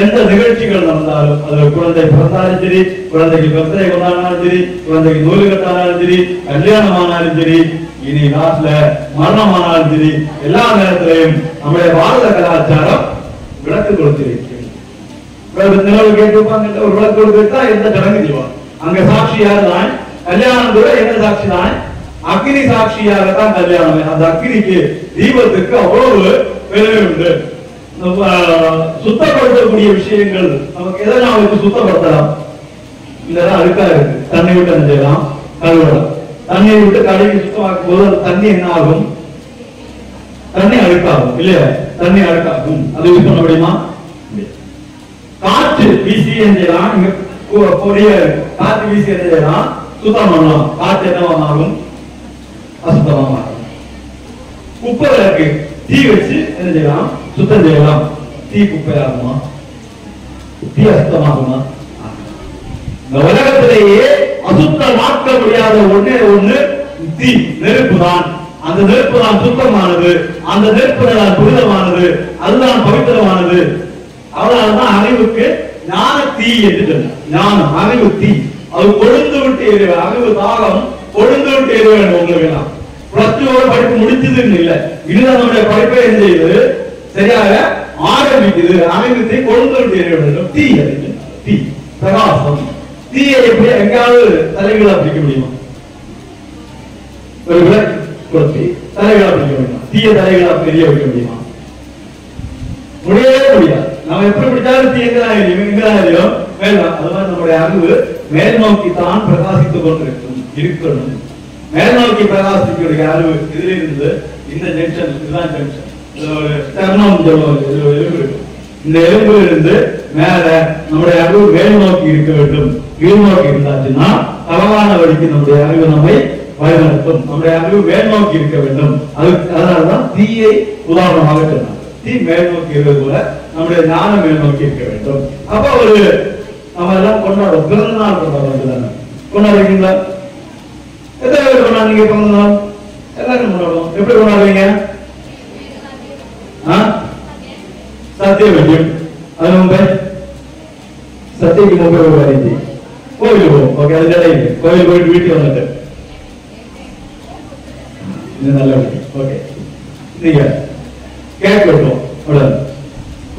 எந்த நிகழ்ச்சிகள் நடந்தாலும், அதுல குழந்தை பிறந்தாலும் சரி, குழந்தைக்கு பர்த்டே கொண்டாடினாலும் சரி, குழந்தைக்கு நூலு கட்டானாலும் சரி, கல்யாணம் ஆனாலும் சரி, இனி நாட்டுல மரணமானாலும் சரி, எல்லா நேரத்திலையும் நம்முடைய பாரத கலாச்சாரம் விளக்கு கொடுத்திருக்கிறது. நிலவு கேட்டுப்பாங்க, ஒரு விளக்கு கொடுத்துட்டா எந்த சடங்கு செய்வாங்க. அங்க சாட்சியார் தான் கல்யாணம் கூட என்ன சாட்சி தான்? அக்னி சாட்சியாகத்தான் கல்யாணம். அந்த அக்னிக்கு தீபத்துக்கு அவ்வளவு பெருமை உண்டு. சுத்தப்படுத்தக்கூடிய விஷயங்கள் நமக்கு எதெல்லாம் வச்சு சுத்தப்படுத்தலாம்? இல்லதான் அழுக்கா இருக்கு, தண்ணி விட்டு என்ன செய்யலாம்? கழுவலாம். தண்ணியை விட்டு கழுவி சுத்தமாக்கும் போது அந்த தண்ணி என்ன ஆகும்? தண்ணி அழுக்காகும் இல்லையா? தண்ணி அழுக்காகும். அது யூஸ் பண்ண முடியுமா? காற்று வீசி செய்யலாம். பொடிய காற்று வீசி என்ன செய்யலாம்? சுத்தம் பண்ணலாம். காற்று என்னவா மாறும்? அசுத்தமா மாறும். குப்பை விளக்கு தீ வச்சு என்ன செய்யலாம்? சுத்தம் செய்யலாம். தீ குப்பையாகுமா? தீ அசுத்தமாகுமா? இந்த உலகத்திலேயே அசுத்தமாக்க முடியாத ஒண்ணே ஒண்ணு தீ, நெருப்பு தான். அந்த நெருப்பு தான் சுத்தமானது, அந்த நெருப்பு தான் புனிதமானது, அதுதான் பவித்திரமானது. அதனாலதான் அறிவுக்கு ஞான தீ என்று சொன்னார். ஞானம் அறிவு தீ, அது கொழுந்து விட்டு எரிவ, அறிவு தாகம் கொழுந்து விட்டு எரிவ வேண்டும். உங்களுக்கு எல்லாம் பிளஸ் டூ படிப்பு முடிச்சதுன்னு இல்லை, இதுதான் நம்முடைய படிப்பை என்ன செய்யுது, சரியாக ஆரம்பிக்குது. அறிவு தீ கொழுந்து விட்டு எரிவ வேண்டும். தீ அப்படின்னு தீ பிரகாசம். தீயை எப்படி எங்காவது தலைகளை பிடிக்க முடியுமா? ஒரு விளக்கு கொடுத்து தலைகளா பிடிக்க முடியுமா? தீய தலைகளா பெரிய வைக்க முடியுமா? முடியவே முடியாது. நம்ம எப்படி பிடிச்சாலும் தீ எங்கதான் எரியும் வேண்டாம். அதுதான் நம்முடைய அறிவு மேல் நோக்கி தான் பிரகாசித்துக் கொண்டிருக்கணும். மேல் நோக்கி பிரகாசிக்கக்கூடிய அறிவு இதிலிருந்து இந்த ஜங்ஷன், இதுதான் ஜங்ஷன், ஒரு சர்மம் சொல்லுவாங்க, இதுல ஒரு எலும்பு இருக்கு. இந்த எலும்பு இருந்து மேல நம்முடைய அறிவு மேல் நோக்கி இருக்க வேண்டும். கீழ் நோக்கி இருந்தாச்சுன்னா தவறான வழிக்கு நம்முடைய அறிவு நம்மை வழிநடத்தும். நம்முடைய அறிவு மேல் நோக்கி இருக்க வேண்டும். அதனாலதான் தீயை உதாரணமாக சொன்னாங்க. தீ மேல் நோக்கி இருப்பது போல நம்முடைய ஞானம் மேல் நோக்கி இருக்க வேண்டும். அப்ப ஒரு நம்ம எல்லாம் கொண்டாடுவோம், பிறந்த நாள் கொண்டாடுவோம். கொண்டாடுறீங்களா? எத்தனை பேர் கொண்டாடுறீங்க பிறந்த நாள்? எல்லாரும் கொண்டாடுவோம். எப்படி கொண்டாடுவீங்க? சத்திய வைக்கும். அது மும்பை சத்தியக்கு மும்பை ஒரு வரைஞ்சி கோவில் போவோம். ஓகே, அது கிடையாது. கோவில் போயிட்டு வீட்டுக்கு வந்துட்டு நல்ல ஓகே, நீங்க கேக் வெட்டுவோம்.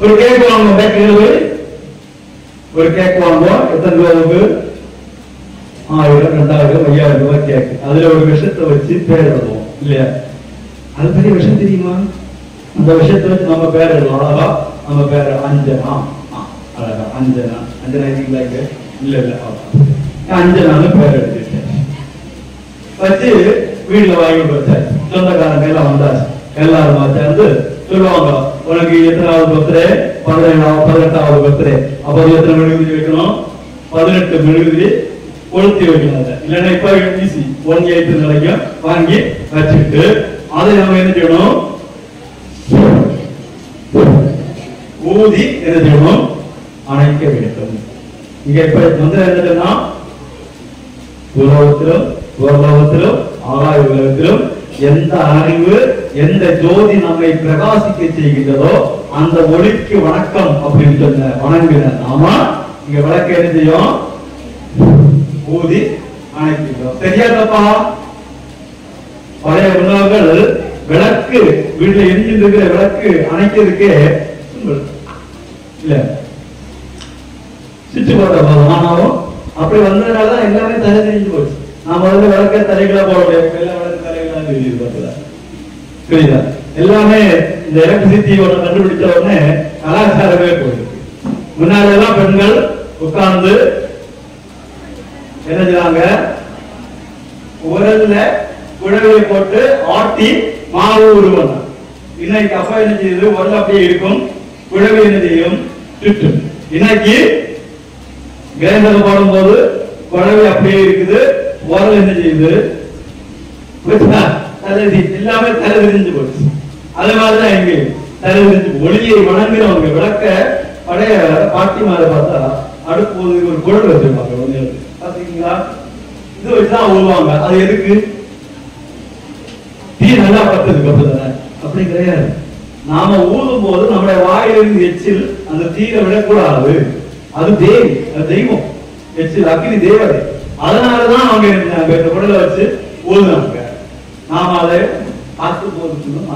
ஒரு கேக் வாங்குவோம். பேக்கரியில் போய் ஒரு கேக் வாங்குவோம். எத்தனை ரூபாய்க்கு? 1000, 2000, 5000 ரூபாய் கேக். அதுல ஒரு விஷத்தை வச்சு பேர் எழுதுவோம் இல்லையா? அது பெரிய விஷயம் தெரியுமா? அந்த விஷயத்தை வச்சு நம்ம பேர் எழுதுவோம். அழகா நம்ம பேர் அஞ்சனா. அழகா அஞ்சனா. அஞ்சனா இருக்கீங்களா? இல்ல இல்ல, அஞ்சனான்னு பேர் எடுத்துட்டேன். வச்சு வீட்டுல வாங்கி வச்சாச்சு. சொந்தக்காரங்க எல்லாம் வந்தாச்சு. எல்லாரும் சேர்ந்து சொல்லுவாங்க, உனக்கு எத்தனாவது பர்த்டே? 18வது பர்த்டே. அப்போ எத்தனை மெழுகுதிரி வைக்கணும்? 18 மெழுகுதிரி கொளுத்தி வைக்கணும். இல்லைன்னா இப்ப ஈஸி 1/8 நிலைக்கும் வாங்கி வச்சுட்டு அதை நம்ம என்ன செய்யணும்? ஊதி என்ன செய்யணும்? அணைக்க வேண்டும். இங்க இப்ப வந்து என்னன்னா, உலகத்திலும் உலகத்திலும் ஆகாய உலகத்திலும் எந்த அறிவு, எந்த ஜோதி நம்மை பிரகாசிக்க செய்கின்றதோ அந்த ஒளிக்கு வணக்கம் அப்படின்னு சொன்ன வணங்குன நாம இங்க விளக்கு என்ன செய்யும்? ஊதி அணைக்கிறோம். சரியா தப்பா? பழைய உணவுகள் விளக்கு வீட்டுல எரிஞ்சிட்டு இருக்கிற விளக்கு அணைக்கிறதுக்கே இல்ல சுவிட்ச் போட்ட போதும். ஆனாலும் அப்படி வந்ததுனாலதான் எல்லாமே தலை தெரிஞ்சு போச்சு. நாம வந்து விளக்க தலைகளா போட முடியாது. எல்லா விளக்கு தலைகளா புரியுதா? எல்லாமே இந்த எலக்ட்ரிசிட்டி கண்டுபிடிச்ச உடனே கலாச்சாரமே போயிருக்கு. முன்னாடியெல்லாம் பெண்கள் உட்கார்ந்து என்ன செய்வாங்க? உரல்ல குழவையை போட்டு ஆட்டி மாவு உருவாங்க. இன்னைக்கு அப்பா என்ன செய்யுது? உரல் அப்படியே இருக்கும், குழவை என்ன செய்யும்? சுற்றும். இன்னைக்கு கிரைண்டர் போடும் போது குழவை அப்படியே இருக்குது, உரல் என்ன செய்யுது? எல்லாமே தலை விரிஞ்சு போச்சு. அதே மாதிரிதான் இங்க தலை விரிஞ்சு ஒளியை வணங்குறவங்க விளக்க பழைய பாட்டி மாதிரி பார்த்தா அடுப்பு ஒரு குழல் வச்சிருப்பாங்க. பாத்தீங்களா? இது வச்சுதான் ஊதுவாங்க. அது எதுக்கு? தீ நல்லா பட்டதுக்கு அப்பதானே. அப்படி கிடையாது. நாம ஊதும் போது நம்முடைய வாயிலிருந்து எச்சில் அந்த தீயை விடக்கூடாது. அது தேவி, அது தெய்வம். எச்சில் அக்னி தேவதை. அதனாலதான் அவங்க இந்த குடலை வச்சு ஊதுனாங்க. நாம அதை பார்த்து போதும்.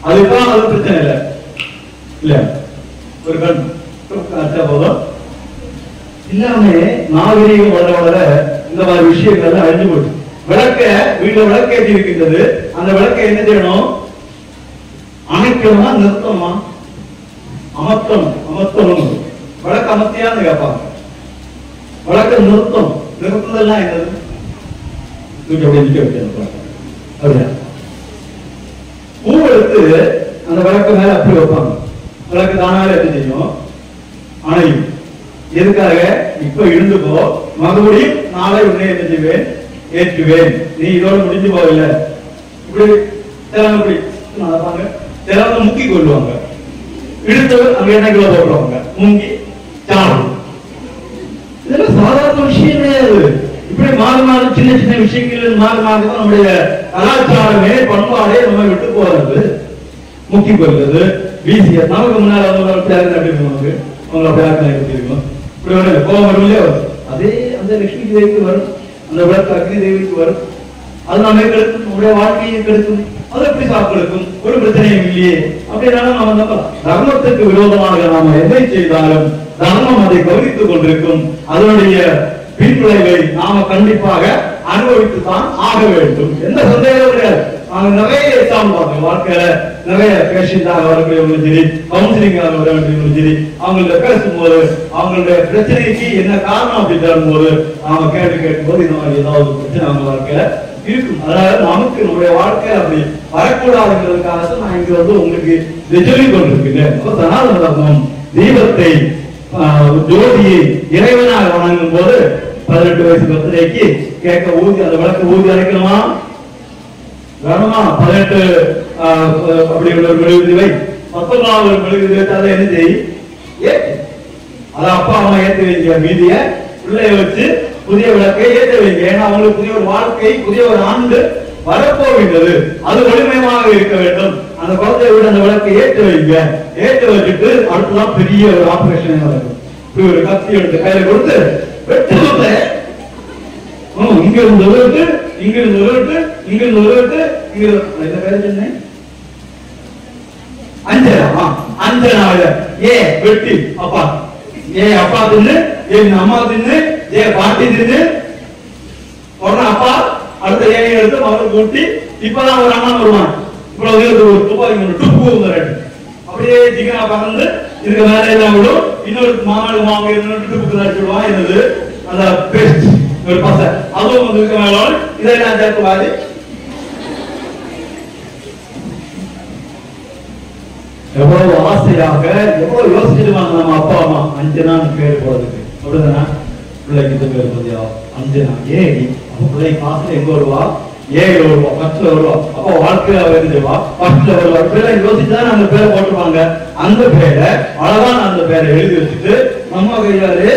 அதுதான் அது பிரச்சனை இல்லை. இல்ல ஒரு கண் காய்ச்சா போதும். எல்லாமே நாகரீகம் வளர வளர இந்த மாதிரி விஷயங்கள் அழிஞ்சு போச்சு. விளக்க வீட்டுல விளக்கேற்றி இருக்கின்றது. அந்த விளக்கை என்ன செய்யணும்? அணைக்கணுமா நிறுத்தணுமா? அமர்த்தணும். அமர்த்தணும். விளக்கு அமர்த்தியான்னு கேட்பாங்க. விளக்க நிறுத்தணும். நிறுத்துதெல்லாம் என்னது? நிக்க வைக்கணும். அப்படியா? பூ எடுத்து அந்த விளக்கு மேல அப்படி வைப்பாங்க. விளக்கு தானால என்ன செய்யும்? அணையும். எதுக்காக? இப்ப இருந்து போ, மறுபடியும் நாளை உடனே என்ன செய்வேன்? ஏற்றுவேன். நீ இதோட முடிஞ்சு போகல. இப்படி சிலவங்க இப்படி நடப்பாங்க. சிலவங்க முக்கி கொள்வாங்க. இழுத்தவர் அங்க எண்ணெய்க்குள்ள போடுறவங்க முங்கி சாடும். இதெல்லாம் சாதாரண விஷயம் கிடையாது. இப்படி மாறி மாறி சின்ன சின்ன விஷயங்கள் மாறி மாறிதான் நம்முடைய கலாச்சாரமே பண்பாடே நம்ம விட்டு போறது, முக்கி போகிறது. வீசிய நமக்கு முன்னால நமக்கு அவங்களை அப்படியே இருக்கும். இப்படி வரும் கோபம் வரும்லையே வரும். அதே அந்த லட்சுமி தேவிக்கு வரும், அந்த விளக்கு அக்னி தேவிக்கு வரும். அது நம்மை கெடுக்கும், நம்முடைய வாழ்க்கையை கெடுக்கும். அது எப்படி சாப்பிடுக்கும், ஒரு பிரச்சனையும் இல்லையே அப்படின்னாலும் நம்ம நம்பலாம். தர்மத்துக்கு விரோதமாக நாம எதை செய்தாலும் தர்மம் அதை கவனித்துக் கொண்டிருக்கும். அதனுடைய பின்விளைவை நாம கண்டிப்பாக அனுபவித்துத்தான் ஆக வேண்டும். எந்த சந்தேகமும் கிடையாது. நாங்க நிறைய எக்ஸாம்பிள் பார்த்தோம் வாழ்க்கையில. நிறைய பேஷண்டாக வரக்கூடியவங்களும் சரி, கவுன்சிலிங்காக வர வேண்டியவங்களும் சரி, அவங்கள்ட்ட பேசும்போது அவங்களுடைய பிரச்சனைக்கு என்ன காரணம் அப்படி தரும்போது நாம கேட்டு கேட்கும்போது இந்த மாதிரி ஏதாவது பிரச்சனை அவங்க வாழ்க்கையில இருக்கும். அதனால நமக்கு நம்முடைய வாழ்க்கையில அப்படி வரக்கூடாதுங்கிறதுக்காக நான் இங்க வந்து உங்களுக்கு சொல்லிக் கொண்டிருக்கிறேன். சனாதன தர்மம் தீபத்தை ஜோதியை இறைவனாக வணங்கும் போது 18 வயசு பர்த்டேக்கு கேட்க ஊதி அந்த விளக்கு ஊதி அரைக்கணுமா வேணுமா? 18 அப்படி உள்ள மெழுகுதிவை 19வது மெழுகுதிவை அதை என்ன செய்யும்? அதை அப்பா அம்மா ஏற்ற வைங்க, மீதிய பிள்ளைய வச்சு புதிய விளக்கை ஏற்ற வைங்க. ஏன்னா அவங்களுக்கு புதிய ஒரு வாழ்க்கை, புதிய ஒரு ஆண்டு வரப்போகின்றது. அது ஒளிமயமாக இருக்க வேண்டும். அந்த குழந்தைய விட அந்த விளக்கை ஏற்ற வைங்க. ஏற்ற வச்சுட்டு அடுத்ததான் பெரிய ஒரு ஆபரேஷன் நடக்கும். இப்படி ஒரு கத்தி எடுத்து கையில கொடுத்து வெட்டு இங்க இருந்து உருவிட்டு, இங்க இருந்து உருவிட்டு, இங்க இருந்து உருவிட்டு, இங்க இந்த பேர் சொன்னேன் அஞ்சனா. அஞ்சனாவில ஏ வெட்டி அப்பா, ஏ அப்பா தின்னு, ஏ அம்மா தின்னு, ஏ பாட்டி தின்னு, உடனே அப்பா அடுத்த ஏழை எடுத்து மகள் கூட்டி இப்பதான் ஒரு அண்ணன் வருவான். இவ்வளவு ஒரு துப்பாக்கி டுப்பு ரெண்டு அப்படியே சிக்கனா பறந்து இதுக்கு மேல எல்லாம் விடும். இன்னொரு மாமலை மாங்க டுப்புக்கு அடிச்சு விடுவான். என்னது அந்த பேஸ்ட் ஒரு பசை அதுவும் வந்து இருக்க மேல இதெல்லாம் சேர்த்து வாதி எவ்வளவு ஆசையாக எவ்வளவு யோசிச்சிருவாங்க நம்ம அப்பா அம்மா. அஞ்சனான்னு பேர் போறதுக்கு அப்படிதானா? பிள்ளைக்கு பேர் போதியா அஞ்சனா ஏடி. அப்ப பிள்ளை காசுல எங்க வருவா? 7 வருவா, 10 வருவா. அப்ப வாழ்க்கையில வருவா 10 வருவா. இப்படிலாம் யோசிச்சுதான் அந்த பேரை போட்டுருவாங்க. அந்த பேரை அழகான அந்த பேரை எழுதி வச்சுட்டு நம்ம கையாலே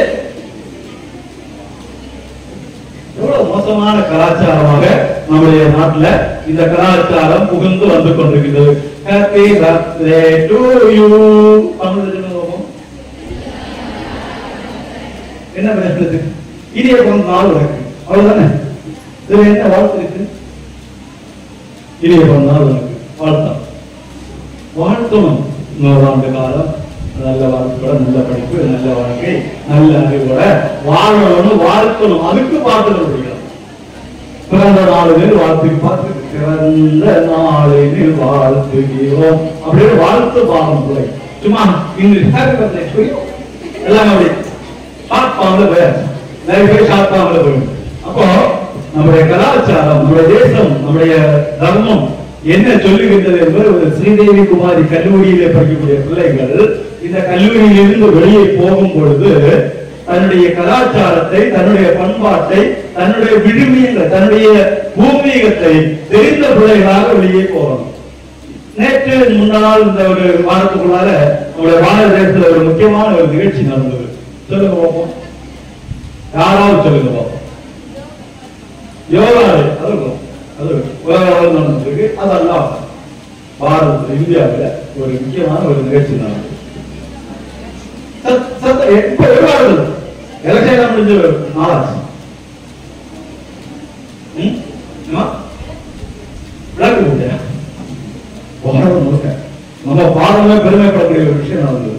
எவ்வளவு மோசமான கலாச்சாரமாக நம்முடைய நாட்டுல இந்த கலாச்சாரம் புகுந்து வந்து கொண்டிருக்கிறது. Happy birthday to you. என்ன பேசுறது? இனிய பிறந்த நாள் உனக்கு, அவ்வளவுதானே. இதுல என்ன வாழ்த்து இருக்கு? இனிய பிறந்த நாள் உனக்கு வாழ்த்தம். வாழ்த்தணும். 100 ஆண்டு காலம் நல்ல வாழ்க்கையோட, நல்ல படிப்பு, நல்ல வாழ்க்கை, நல்ல அறிவோட வாழணும்னு வாழ்த்தணும். அதுக்கு பாட்டு முடியும். பிறந்த நாளில் வாழ்த்து பார்த்து பிறந்த நாளில் வாழ்த்துகிறோம் அப்படின்னு வாழ்த்து பாடம் பிள்ளை. சும்மா இங்கிலீஷ் எல்லாம் அப்படி ஷார்ட் ஃபார்ம்ல நிறைய பேர் ஷார்ட் ஃபார்ம்ல போயிடும். அப்போ நம்முடைய கலாச்சாரம், நம்முடைய தேசம், நம்முடைய தர்மம் என்ன சொல்லுகின்றது என்பது ஒரு ஸ்ரீதேவி குமாரி கல்லூரியிலே படிக்கக்கூடிய பிள்ளைகள் இந்த கல்லூரியிலிருந்து வெளியே போகும் பொழுது தன்னுடைய கலாச்சாரத்தை, தன்னுடைய பண்பாட்டை, தன்னுடைய விழுமியங்களை, தன்னுடைய பூர்வீகத்தை தெரிந்த பிள்ளைகளாக வெளியே போகணும். நேற்று முன்னாள் இந்த ஒரு வாரத்துக்குள்ளார நம்முடைய பாரத தேசத்துல ஒரு முக்கியமான ஒரு நிகழ்ச்சி நடந்தது. சொல்லுங்க பார்ப்போம். யாராவது சொல்லுங்க பார்ப்போம். யோகா அது உலக நடந்திருக்கு. அதெல்லாம் பாரத இந்தியாவில் ஒரு முக்கியமான ஒரு நிகழ்ச்சி நடந்தது. இப்ப எலெக்ஷன் முடிஞ்ச நாளாச்சு. விளக்கு போட்டியா பாரதம் முழுக்க நம்ம பாரதமே பெருமைப்படக்கூடிய ஒரு விஷயம் நடந்தது.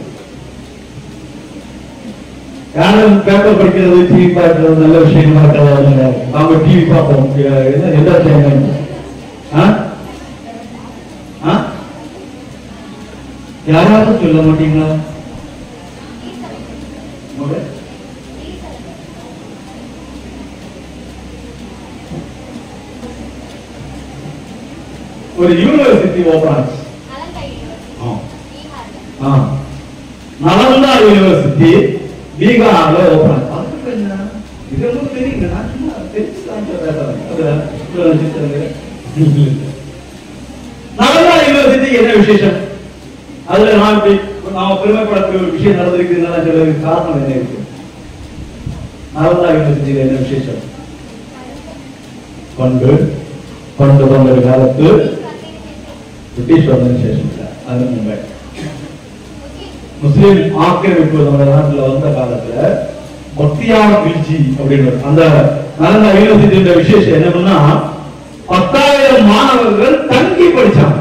யாரும் பேப்பர் படிக்கிறது, டிவி பார்க்கிறது நல்ல விஷயமா இருக்கிறதா? நாம டிவி பார்ப்போம். யாராவது சொல்ல மாட்டீங்களா? ஒரு யூனிவர்சிட்டி ஓபன் ஆச்சு. நலந்தா யூனிவர்சிட்டி பீகார்ல ஓபன் ஆச்சு. இது ரொம்ப தெரியுங்க. நலந்தா யூனிவர்சிட்டி என்ன விசேஷம்? அதுல நான் நாம பெருமைப்படக்கூடிய ஒரு விஷயம் நடந்திருக்குதுன்னா சொல்றதுக்கு காரணம் என்ன இருக்கு? நலந்தா யூனிவர்சிட்டியில என்ன விசேஷம்? பண்டு வந்த காலத்து பிரிட்டிஷ் வந்த விசேஷம் இல்லை. அது மும்பை முஸ்லிம் ஆக்கிரமிப்பு நம்ம நாட்டுல வந்த காலத்துல பக்தியான வீழ்ச்சி அப்படின்னு அந்த நலந்தா யூனிவர்சிட்டியோட விசேஷம் என்னன்னா 10,000 மாணவர்கள் தங்கி படிச்சாங்க.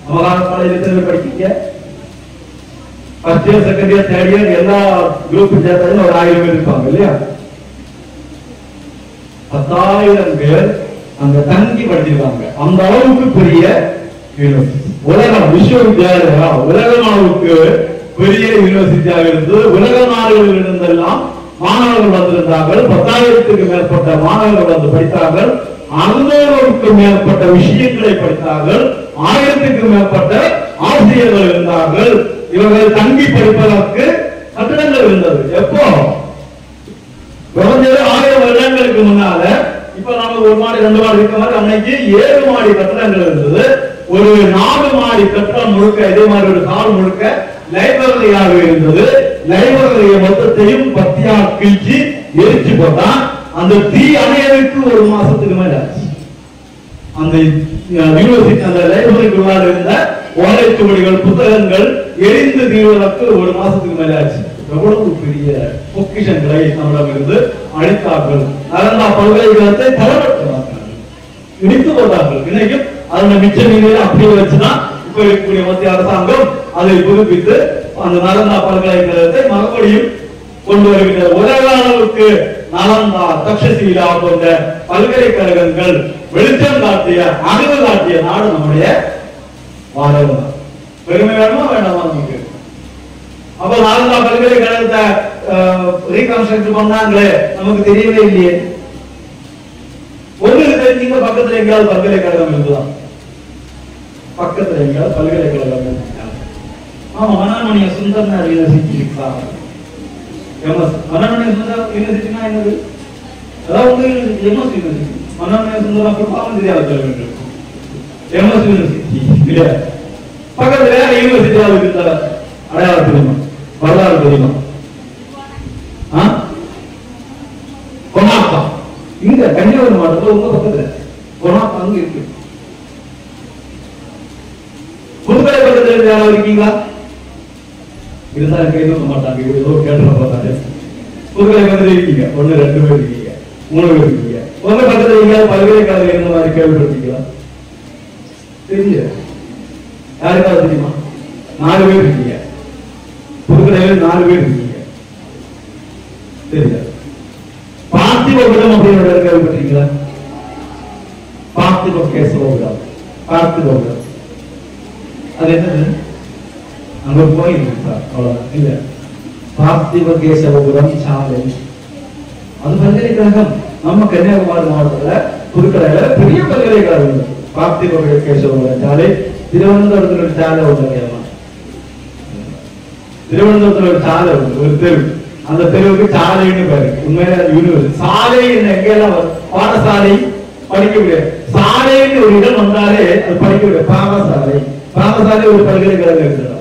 காலேஜ் படிக்கீங்க first year second year third year எல்லா குரூப் சேர்த்தாலும் ஒரு 1000 பேர் இருப்பாங்க இல்லையா? 10,000 பேர் அங்க தங்கி படிச்சிருக்காங்க. அந்த அளவுக்கு பெரிய யூனிவர்சிட்டி, உலகம் விஸ்வவித்யாலயா உலக அளவுக்கு பெரிய யூனிவர்சிட்டியாக இருந்து உலக நாடுகளில் இருந்தெல்லாம் மாணவர்கள் வந்திருந்தார்கள். 10,000க்கு மேற்பட்ட மாணவர்கள் வந்து படித்தார்கள். 600க்கு மேற்பட்ட விஷயங்களை படித்தார்கள். 1000க்கு மேற்பட்ட ஆசிரியர்கள் இருந்தார்கள். இவர்கள் தங்கி படிப்பதற்கு கட்டடங்கள் இருந்தது. எப்போ? குறைஞ்சது 1000 வருடங்களுக்கு முன்னால. இப்ப நம்ம 1 மாடி 2 மாடி இருக்க மாதிரி அன்னைக்கு 7 மாடி கட்டடங்கள் இருந்தது. ஒரு 4 மாடி கட்டடம் முழுக்க இதே மாதிரி ஒரு ஹால் முழுக்க லைப்ரரியாக இருந்தது. லைப்ரரிய மொத்தத்தையும் பத்தியாக கிழிச்சு எரிச்சு போட்டா அந்த தீ அணையதுக்கு 1 மாசத்துக்கு மேல ஆச்சு. அந்த யூனிவர்சிட்டி அந்த லைப்ரரிக்குள்ளார இருந்த ஓலைச்சுவடிகள் புத்தகங்கள் எரிந்து தீர்வதற்கு 1 மாசத்துக்கு மேல ஆச்சு. எவ்வளவு பெரிய பொக்கிஷங்களை நம்மிடம் இருந்து அழித்தார்கள். நலந்தா பல்கலைக்கழகத்தை தரப்பட்டார்கள், இடித்து போட்டார்கள். இன்னைக்கும் அதன் மிச்ச நிலையில அப்படியே வச்சுதான் இப்ப இருக்கக்கூடிய மத்திய அரசாங்கம் அதை புதுப்பித்து அந்த நலந்தா பல்கலைக்கழகத்தை மறுபடியும் கொண்டு வருகின்ற உலக அளவுக்கு நலந்தா தக்ஷசீலா போன்ற பல்கலைக்கழகங்கள் வெளிச்சம் காட்டிய அறிவு காட்டிய நாடு நம்முடைய பாரதம். பெருமை வேணுமா வேண்டாமா நமக்கு? அப்ப நலந்தா பல்கலைக்கழகத்தை ரீகன்ஸ்ட்ரக்ட் பண்ணாங்களே, நமக்கு தெரியவே இல்லையே. உங்களுக்கு தெரிஞ்சீங்க பக்கத்துல எங்கேயாவது பல்கலைக்கழகம் இருக்கலாம், பக்கத்துல எங்கேயாவது பல்கலைக்கழகம் இருக்கலாம். ஆமா, மனோன்மணிய சுந்தரனார் யூனிவர்சிட்டி இருக்கா? மனோன்மணிய சுந்தரம் யூனிவர்சிட்டினா என்னது? அதாவது எம்எஸ் யூனிவர்சிட்டி. மனோன்மணிய சுந்தரம் புட்பாலும் தெரியாது. எம்எஸ் யூனிவர்சிட்டி இல்லையா? பக்கத்துல வேற யூனிவர்சிட்டியாவது இருக்கிற அடையாளம் தெரியுமா? வரலாறு தெரியுமா? கொனாப்பா இங்க கன்னியாகுமரி மாவட்டத்தில் உங்க பக்கத்துல கொனாப்பா அங்க இருக்கு. புதுக்கடை பக்கத்துல இருந்து யாராவது இருக்கீங்களா? இருந்தாலும் கேட்க மாட்டாங்க. ஏதோ கேட்டு பார்த்தாங்க. புதுக்கடை பக்கத்துல இருக்கீங்க, 1 2 பேர் இருக்கீங்க, 3 பேர் இருக்கீங்க. உங்க பக்கத்துல எங்கேயாவது பல்கலைக்கழகம் இருந்த மாதிரி கேள்விப்பட்டீங்களா? தெரியல. யாருக்காவது தெரியுமா? 4 பேர் இருக்கீங்க. புதுக்கடையில் 4 பேர் இருக்கீங்க. தெரியல. பார்த்திபபுரம் அப்படின்னு கேள்விப்பட்டீங்களா? பார்த்திப கேசவபுரம். பார்த்திபபுரம் அது என்னது? அங்க கோயில் சார், அவ்வளவுதான். இல்ல, பார்த்திப கேசவபுரம் சாலை அது பல்கலைக்கழகம். நம்ம கன்னியாகுமரி மாவட்டத்துல புதுக்கடையில பெரிய பல்கலைக்கழகம் பார்த்திப கேசவபுரம் சாலை. திருவனந்தபுரத்துல ஒரு சாலை ஒன்று, திருவனந்தபுரத்துல ஒரு சாலை உண்டு, ஒரு தெரு. அந்த தெருவுக்கு சாலைன்னு பேரு. உண்மையில யூனிவர்சிட்டி சாலை எங்கெல்லாம் பாடசாலை படிக்க முடியாது. சாலைன்னு ஒரு இடம் வந்தாலே அது படிக்க முடியாது. பாடசாலை ஒரு பல்கலைக்கழகம் இருக்கிறார்.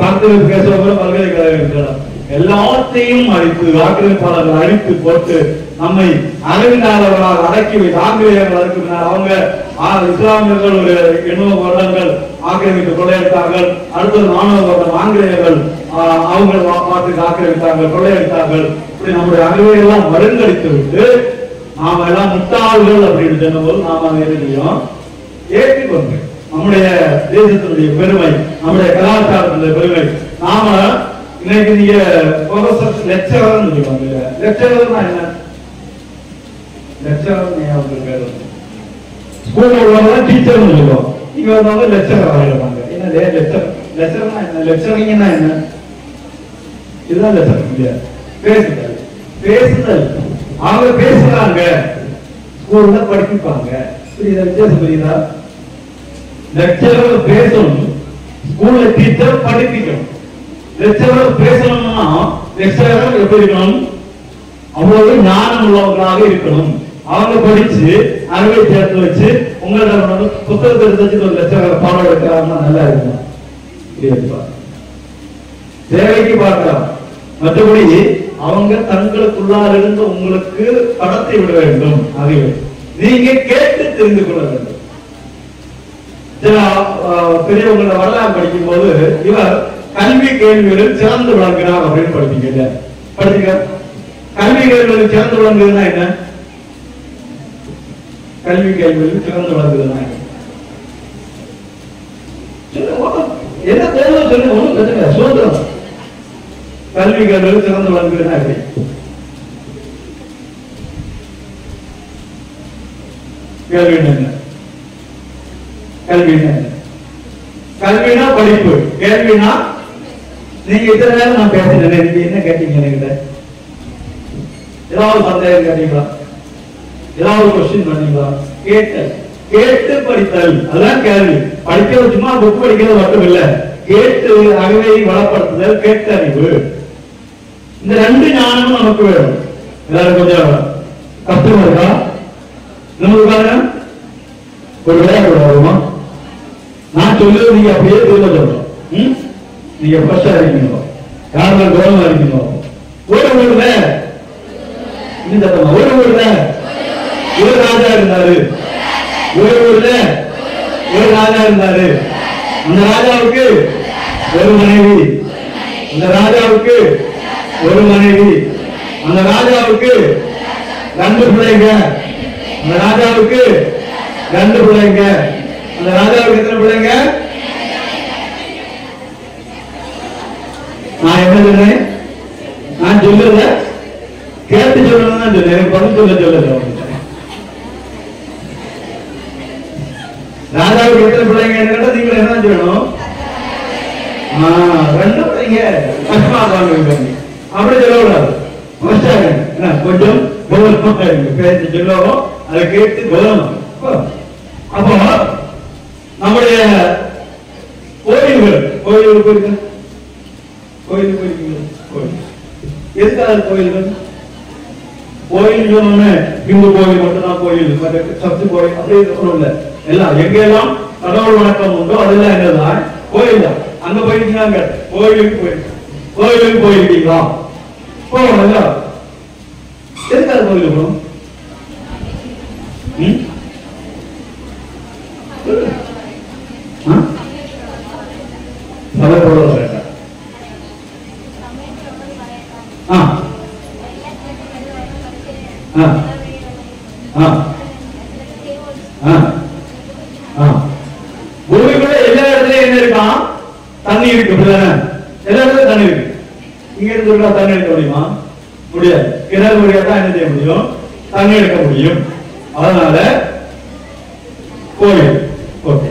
பார்த்திப கேசவபுரம் பல்கலைக்கழகம் இருக்கிறார். எல்லாத்தையும் அழித்து ஆக்கிரமிப்பாளர்கள் அழித்து போட்டு நம்மை அறிவினாளர்களால் அடக்கி வைத்து ஆங்கிலேயர்கள் அதற்கு பின்னால் அவங்க இஸ்லாமியர்கள் ஒரு 80 வருடங்கள் ஆக்கிரமித்து கொள்ளையடித்தார்கள். அடுத்த 400 வருடம் ஆங்கிலேயர்கள் அவங்க பார்த்து ஆக்கிரமித்தார்கள், கொள்ளையடித்தார்கள். இப்படி நம்முடைய அறிவை எல்லாம் மருங்கடித்து விட்டு நாம எல்லாம் முட்டாள்கள் அப்படின்னு சொன்னபோது நாம அதை எதிரையும் ஏற்றிக்கொண்டு நம்முடைய தேசத்தினுடைய பெருமை, நம்முடைய கலாச்சாரத்தினுடைய பெருமை. நாம இன்னைக்கு நீங்க ப்ரொஃபசர் லெக்சரர் சொல்லுவாங்க. லெக்சரர்னா என்ன? லெக்சரர் ஸ்கூல்ல உள்ளவங்க டீச்சர் சொல்லுவோம். இங்க வந்தவங்க லெக்சரர் ஆகிடுவாங்க. என்ன லெக்சரர்னா என்ன? லெக்சரிங்னா என்ன? இதுதான் லெக்சர் இல்லையா? பேசுதல். அவங்க பேசுறாங்க, ஸ்கூல்ல படிப்பாங்க. புரியுதா? வித்தியாசம் புரியுதா? லெக்சரர் பேசணும், ஸ்கூல்ல டீச்சர் படிப்பிக்கணும். லெக்சரர் பேசணும்னா லெக்சரர் எப்படி இருக்கணும்? அவ்வளவு ஞானம் உள்ளவர்களாக இருக்கணும். அவங்க படிச்சு அறிவை சேர்த்து வச்சு உங்களோட புத்தகத்தை எடுத்து ஒரு லெக்சரர் பாடம் எடுக்கிறாங்கன்னா நல்லா இருக்கும். தேவைக்கு பார்க்கலாம். மற்றபடி அவங்க தங்களுக்குள்ளால் இருந்து உங்களுக்கு படத்தை விட வேண்டும். ஆகவே நீங்க கேட்டு தெரிந்து கொள்ள வேண்டும். சில பெரியவங்கள வரலாறு படிக்கும் போது இவர் கல்வி கேள்விகளில் சிறந்து விளங்குகிறார் அப்படின்னு படிப்பீங்க. படிச்சுக்க. கல்வி கேள்விகளில் சிறந்து விளங்குதுன்னா என்ன? கல்வி கேள்விகளில் சிறந்து விளங்குதுன்னா என்ன தேவை சொல்லுங்க, ஒண்ணும் பிரச்சனை சுதந்திரம். கல்வி கேள்விகளில் சிறந்து விளங்குதுன்னா எப்படி? கேள்வி என்ன? கல்வினா கல்வினா படிப்பு, கேள்வினா நீங்க இத்தனை நேரம் நான் பேசுறேன், நீங்க என்ன கேட்டீங்க? என்கிட்ட ஏதாவது சந்தேகம் கேட்டீங்களா? ஏதாவது கொஸ்டின் பண்ணீங்களா? கேட்டல், கேட்டு படித்தல், அதுதான் கேள்வி. படிக்கிறது சும்மா புக் படிக்கிறது மட்டும் இல்ல, கேட்டு அறிவை வளப்படுத்துதல், கேட்டு அறிவு. இந்த ரெண்டு ஞானமும் நமக்கு வேணும். எல்லாரும் கொஞ்சம் கஷ்டமா இருக்கா? நமக்கு ஒரு விளையாட்டு வருமா? நான் சொல்லுறது நீங்க அப்படியே திரும்ப சொல்லணும். நீங்க ஃப்ரெஷ்ஷா இருக்கணும், யாரும் கவனமா இருக்கணும். ஒரு ஊர்ல ஒரு ஊர்ல ஒரு ராஜா இருந்தாரு. ஒரு ஊர்ல ஒரு ராஜா இருந்தாரு. அந்த ராஜாவுக்கு ஒரு மனைவி, அந்த ராஜாவுக்கு ஒரு மனைவி, அந்த ராஜாவுக்கு 2 பிள்ளைங்க, அந்த ராஜாவுக்கு 2 பிள்ளைங்க. அந்த ராஜாவுக்கு எத்தனை பிள்ளைங்க? நான் என்ன சொன்னேன்? நான் சொல்லல, கேட்டு சொல்லணும் தான் சொன்னேன். பதில் சொல்லல. ராஜாவுக்கு எத்தனை பிள்ளைங்க? நீங்க என்ன சொல்லணும்? 2 பிள்ளைங்க. கஷ்டமா அப்படி சொல்லக்கூடாது. கொஞ்சம் கௌரவமா பேசி சொல்லவும் அதை கேட்டு கௌரவம். அப்போ நம்முடைய கோயில்கள், கோயிலுக்கு போயிருக்க, கோயிலுக்கு போயிருக்கீங்க? கோயில் எதுக்காக கோயில்கள்? கோயில் சொன்ன இந்து கோயில் மட்டும்தான் கோயில், சக்தி கோயில் அப்படி ஒன்றும் இல்லை. எல்லாம் எங்கெல்லாம் கடவுள் வணக்கம் உண்டோ அதெல்லாம் என்னதான் கோயில் தான். அங்க போயிருக்கீங்க? கோயிலுக்கு போயிருக்கீங்க. கோயிலுக்கு போயிருக்கீங்களா? போகணும்ல. எதுக்காக கோயிலுக்கு போகணும்? பூமிக்குள்ள எல்லா இடத்துலயும் என்ன இருக்கான்? தண்ணி இருக்கு. எல்லா இடத்துலயும் தண்ணி இருக்கு. இங்க இருந்து தண்ணி எடுக்க முடியுமா? முடியாது. கிணறு வழியா தான் என்ன செய்ய முடியும்? தண்ணி எடுக்க முடியும். அதனால கோயில். ஓகே,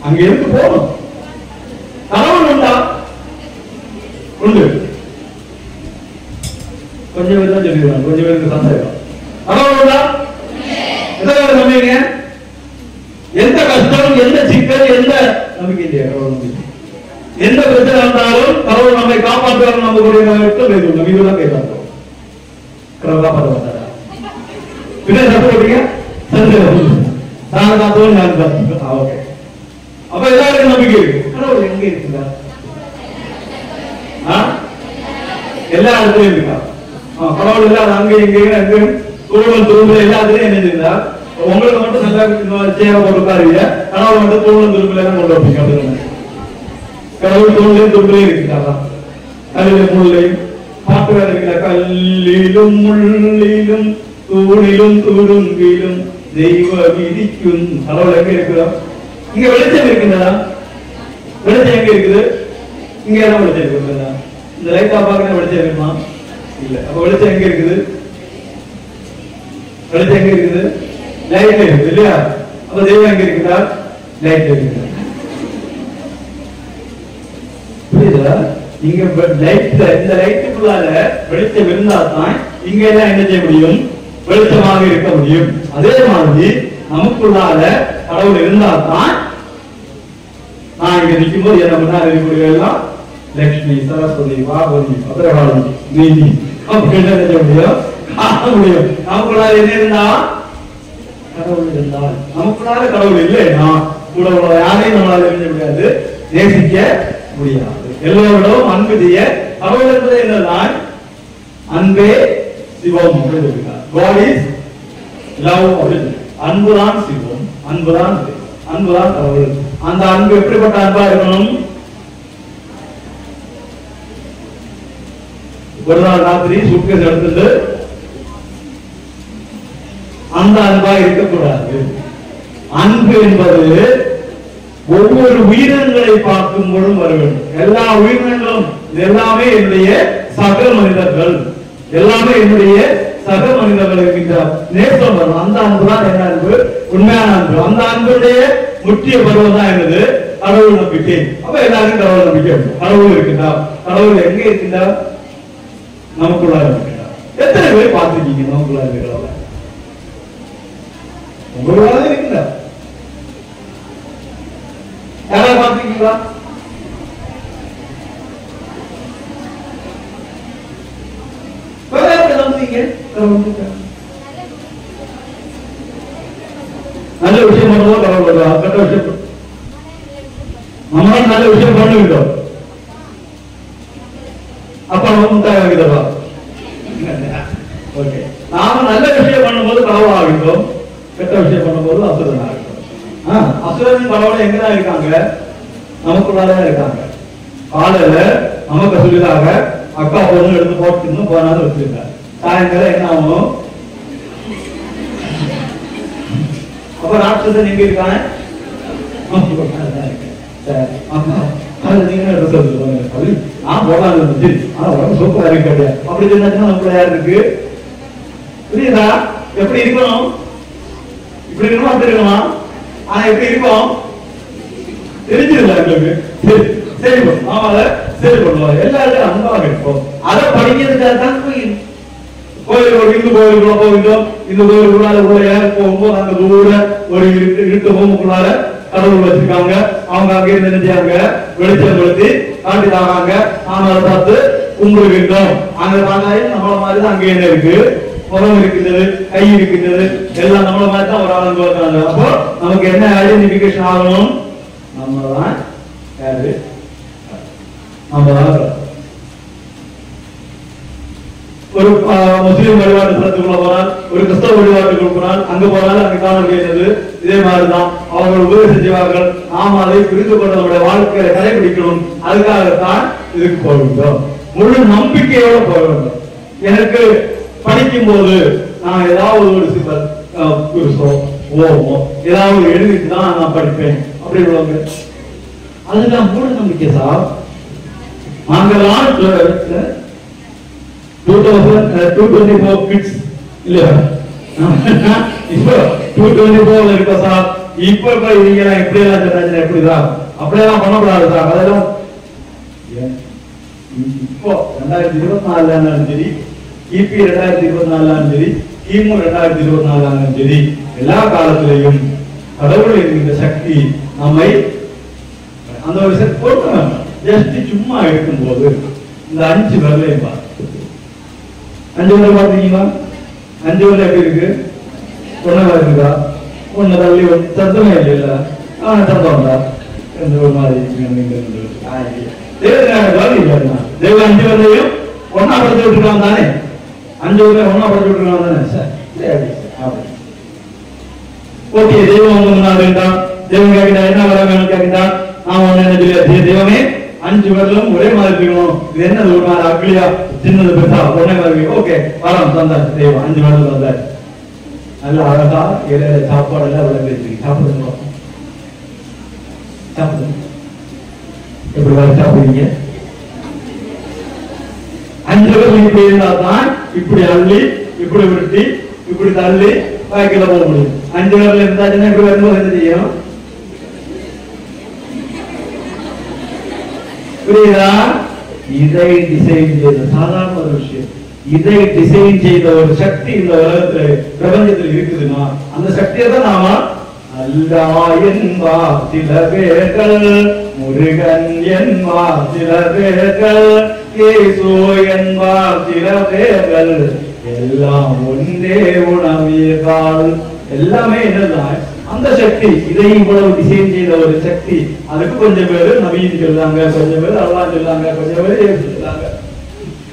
அங்க இருந்து போகணும். கடவுள் உண்டா? உண்டு. கொஞ்சம் பேர் தான் சொல்லிடுவாங்க, கொஞ்சம் பேருக்கு சந்தேகம். கடவுள் உண்டா? எதற்காக நம்புவீங்க? எந்த கஷ்டம், எந்த சிக்கல், எந்த நம்பிக்கை இல்லையா? கடவுள் நம்பிக்கை. எந்த பிரச்சனை வந்தாலும் கடவுள் நம்மை காப்பாற்றுவார். நம்மளுடைய நம்பிக்கைதான் கேட்பாங்க. கடவுள் காப்பாற்ற மாட்டாரா? பின்ன சத்து போட்டீங்க ஓகே. அப்ப எல்லாருக்கும் நம்பிக்கை இருக்கு. கடவுள் எங்க இருக்குதா? எல்லா இடத்துலயும் இருக்கா? கடவுள் எல்லாம் அங்க இங்க அங்க தூணல் துரும்புல எல்லாத்துலயும் என்ன செய்யுதா? உங்களுக்கு மட்டும் நல்லா சேவை கொடுக்காருங்க, கடவுள் மட்டும் தூணல் துரும்புல எல்லாம் கொண்டு வைப்பீங்க. அப்படின்னு கடவுள் தூண்லையும் துரும்புலையும் இருக்குதா? கல்லிலும் முள்ளையும் பாட்டு வேற இருக்கிற கல்லிலும் முள்ளிலும் தூணிலும் துரும்பிலும் தெய்வ விதிக்கும். கடவுள் எங்க இருக்குதா? இங்க வெளிச்சம் இருக்குதா? வெளிச்சம் எங்க இருக்குது? இங்க எல்லாம் வெளிச்சம் இருக்குதா? இந்த லைட்டா பாக்குற வெளிச்சம் இருக்குமா? இல்ல. அப்ப வெளிச்சம் எங்க இருக்குது? வெளிச்சம் எங்க இருக்குது? லைட் இருக்குது இல்லையா? அப்ப தெய்வம் எங்க இருக்குதா? லைட் இருக்குது. புரியுதா? இங்க லைட், இந்த லைட்டுக்குள்ளால வெளிச்சம் இருந்தா தான் இங்க எல்லாம் என்ன செய்ய முடியும்? வெளிச்சமாக இருக்க முடியும். அதே மாதிரி நமக்குள்ளால கடவுள் இருந்தால்தான் நான் இங்க நிற்கும் போது என்ன பண்ணா இருக்கக்கூடிய எல்லாம் லட்சுமி, சரஸ்வதி, வாகவதி, பத்ரகாளி, நீதி அப்படின்னு நினைக்க முடியும், காண முடியும். நமக்குள்ளால என்ன இருந்தா? கடவுள் இருந்தால். நமக்குள்ளால கடவுள் இல்லைன்னா கூட யாரையும் நம்மளால எழுத முடியாது. நேசிக்க முடியாது. எல்லோரிடம் அன்பு செய்ய கடவுள் என்பது என்னதான் அன்பே சிவம் அப்படின்னு சொல்லியிருக்கார். God is love அப்படின்னு. அன்புதான் சிவம், அன்புதான் அன்புதான் கடவுள். அந்த அன்பு எப்படிப்பட்ட அன்பா இருக்கணும்? ஒரு நாள் ராத்திரி சூட்கேஸ் எடுத்துட்டு அந்த அன்பா இருக்கக்கூடாது. அன்பு என்பது ஒவ்வொரு உயிரினங்களை பார்க்கும் பொழுதும் வர வேண்டும். எல்லா உயிரினங்களும் எல்லாமே என்னுடைய சக மனிதர்கள், எல்லாமே என்னுடைய சக மனிதர்கள் இருக்கின்ற நேசம் வரும். அந்த அன்பு தான் என்ன அன்பு? உண்மையான அன்பு. அந்த அன்புடைய முக்கிய பருவம் தான் என்னது? கடவுள் நம்பிக்கை. அப்ப எல்லாருக்கும் கடவுள் நம்பிக்கை. கடவுள் இருக்கின்றார். கடவுள் எங்க இருக்கின்றார்? நமக்குள்ள இருக்கின்றார். எத்தனை பேர் பார்த்துருக்கீங்க நமக்குள்ள இருக்கிறவங்க? உங்களோட இருக்கின்றார். யாராவது பார்த்துருக்கீங்களா? நல்ல விஷயம் பண்ணுவோம் கடவுள் வருவார். கெட்ட விஷயம் நம்மளால நல்ல விஷயம் பண்ணிவிட்டோம். அப்ப நம்ம முட்டாய் வாங்கி தருவா. ஓகே, நாம நல்ல விஷயம் பண்ணும்போது கடவுள் ஆகிட்டோம், கெட்ட விஷயம் பண்ணும்போது அசுரன் ஆகிட்டோம். அசுரன் கடவுள் எங்கதான் இருக்காங்க? நமக்குள்ளதான் இருக்காங்க. காலையில நமக்கு சொல்லிதாக அக்கா பொண்ணு எடுத்து போட்டு போனாலும் வச்சிருக்காரு. சாயங்காலம் என்ன ஆகும்? அப்ப ராட்சசன் எங்க இருக்காங்க? நீங்க நான் போடாது இருந்துச்சு, ஆனா உடம்பு சூப்பரா இருக்கு. அப்படி சொன்னாச்சுன்னா நமக்குள்ள யார் இருக்கு? புரியுதா? எப்படி இருக்கணும்? இப்படி இருக்கணும், அப்படி இருக்கணுமா? ஆனா எப்படி இருக்கும் தெரிஞ்சிருந்தா எங்களுக்கு. சரி நாம அதை சரி பண்ணுவோம். எல்லாருக்கும் அன்பாக இருக்கும். அதை படிக்கிறதுக்காக தான் கோயில், ஒரு இந்து கோயிலுக்குள்ள போகின்றோம். இந்த கோயிலுக்குள்ளால உள்ள யாரு போகும்போது அந்த ஊர ஒரு இருட்டு ஹோமுக்குள்ளால கடவுள் வச்சிருக்காங்க. அவங்க அங்கே இருந்து நினைச்சாங்க வெளிச்சம் கொளுத்தி காட்டி தாங்க. நாம அதை பார்த்து கும்பிடுகின்றோம். அங்க பார்த்தாலும் நம்மள மாதிரிதான் அங்கே என்ன இருக்கு? புறம் இருக்கின்றது, கை இருக்கின்றது, எல்லாம் நம்மள மாதிரி தான் ஒரு ஆளுங்க வருவாங்க. அப்போ நமக்கு என்ன ஐடென்டிபிகேஷன் ஆகணும்? நம்ம தான் யாரு? நம்ம தான். ஒரு முஸ்லீம் வழிபாட்டு தலத்துக்குள்ள போனால், ஒரு கிறிஸ்தவ வழிபாட்டுக்குள்ள போனால், அங்க போனால் அங்க காண முடியாது. இதே மாதிரிதான் அவர்கள் உபதேசம் செய்வார்கள். நாம் அதை புரிந்து கொண்டு நம்முடைய வாழ்க்கையை கடைபிடிக்கணும். அதுக்காகத்தான் இதுக்கு போக வேண்டும். முழு நம்பிக்கையோட போக வேண்டும். எனக்கு படிக்கும் போது நான் ஏதாவது ஒரு சிலர் புருஷோ ஓமோ ஏதாவது எழுதிட்டு தான் நான் படிப்பேன் அப்படி உள்ளவங்க, அதுதான் மூட நம்பிக்கை சார். நாங்கெல்லாம் 224 கிட்ஸ் இல்லையா? இப்போ 224 இருக்க சார். இப்ப இவங்க எல்லாம் எப்படி எல்லாம் சொன்னாங்க? எப்படிதான் அப்படியெல்லாம் பண்ணக்கூடாது சார். அதெல்லாம் இப்போ 2024 சரி, கிபி 2024 சரி, கிமு 2024 சரி, எல்லா காலத்திலையும் கடவுள் என்கின்ற சக்தி நம்மை அந்த ஒரு விஷயத்தை பொறுக்க வேண்டாம். ஜஸ்ட் சும்மா இருக்கும்போது இந்த 5 விரலையும் பாரு. 5 விரல் பார்த்தீங்களா? 5 விரல் எப்படி இருக்கு? ஒன்னதா இருக்குதா? ஒன்னு தள்ளி சத்தமே இல்லைல்ல? சத்தம் தான் ஒரு மாதிரி தேவ 5 விரலையும் ஒன்னா படுத்து விட்டுருக்காங்க தானே? 5 விரலையும் ஒன்னா படுத்து விட்டுருக்காங்க தானே? சரி ஓகே. தெய்வம் வந்து முன்னாடிட்டான். தெய்வம் கேட்கிட்டா என்ன வர வேணும் கேட்கிட்டா நான் ஒண்ணு என்ன சொல்லி தெய்வமே 5 விரலும் ஒரே மாதிரி இருக்கணும். இது என்னது ஒரு மாதிரி அக்லியா சின்னது பெருசா ஒரே மாதிரி? ஓகே வரோம் தந்தார் தெய்வம் 5 விரலும் தந்தார். நல்ல அழகா இலையில சாப்பாடு எல்லாம் விளங்க வச்சிருக்கு. சாப்பிடுங்க சாப்பிடுங்க. எப்படி வர சாப்பிடுவீங்க? 5 விரல் இப்படி இருந்தா தான் இப்படி அள்ளி இப்படி விருட்டி இப்படி தள்ளி வாய்க்குள்ள போக முடியும். 5 விரல் இருந்தாச்சுன்னா இப்படி வரும்போது என்ன செய்யும்? புரியுதா? இதை டிசைன் செய்த சாதாரண ஒரு விஷயம். இதை டிசைன் செய்த ஒரு சக்தி இந்த உலகத்துல பிரபஞ்சத்தில் இருக்குதுன்னா அந்த சக்தியை தான் நாம அல்லா என்பார் சில பேர்கள், முருகன் என்பார் சில பேர்கள், இயேசு என்பார் சில பேர்கள், எல்லாம் ஒன்றே உணவீர்கள். எல்லாமே என்னதான் அந்த சக்தி இதையும் இவ்வளவு டிசைன் செய்த ஒரு சக்தி. அதுக்கு கொஞ்சம் பேரு நவீன் சொல்லாங்க, கொஞ்சம் பேர் அல்லாஹ் சொல்லாங்க, கொஞ்சம் பேர் இயேசு சொல்லாங்க,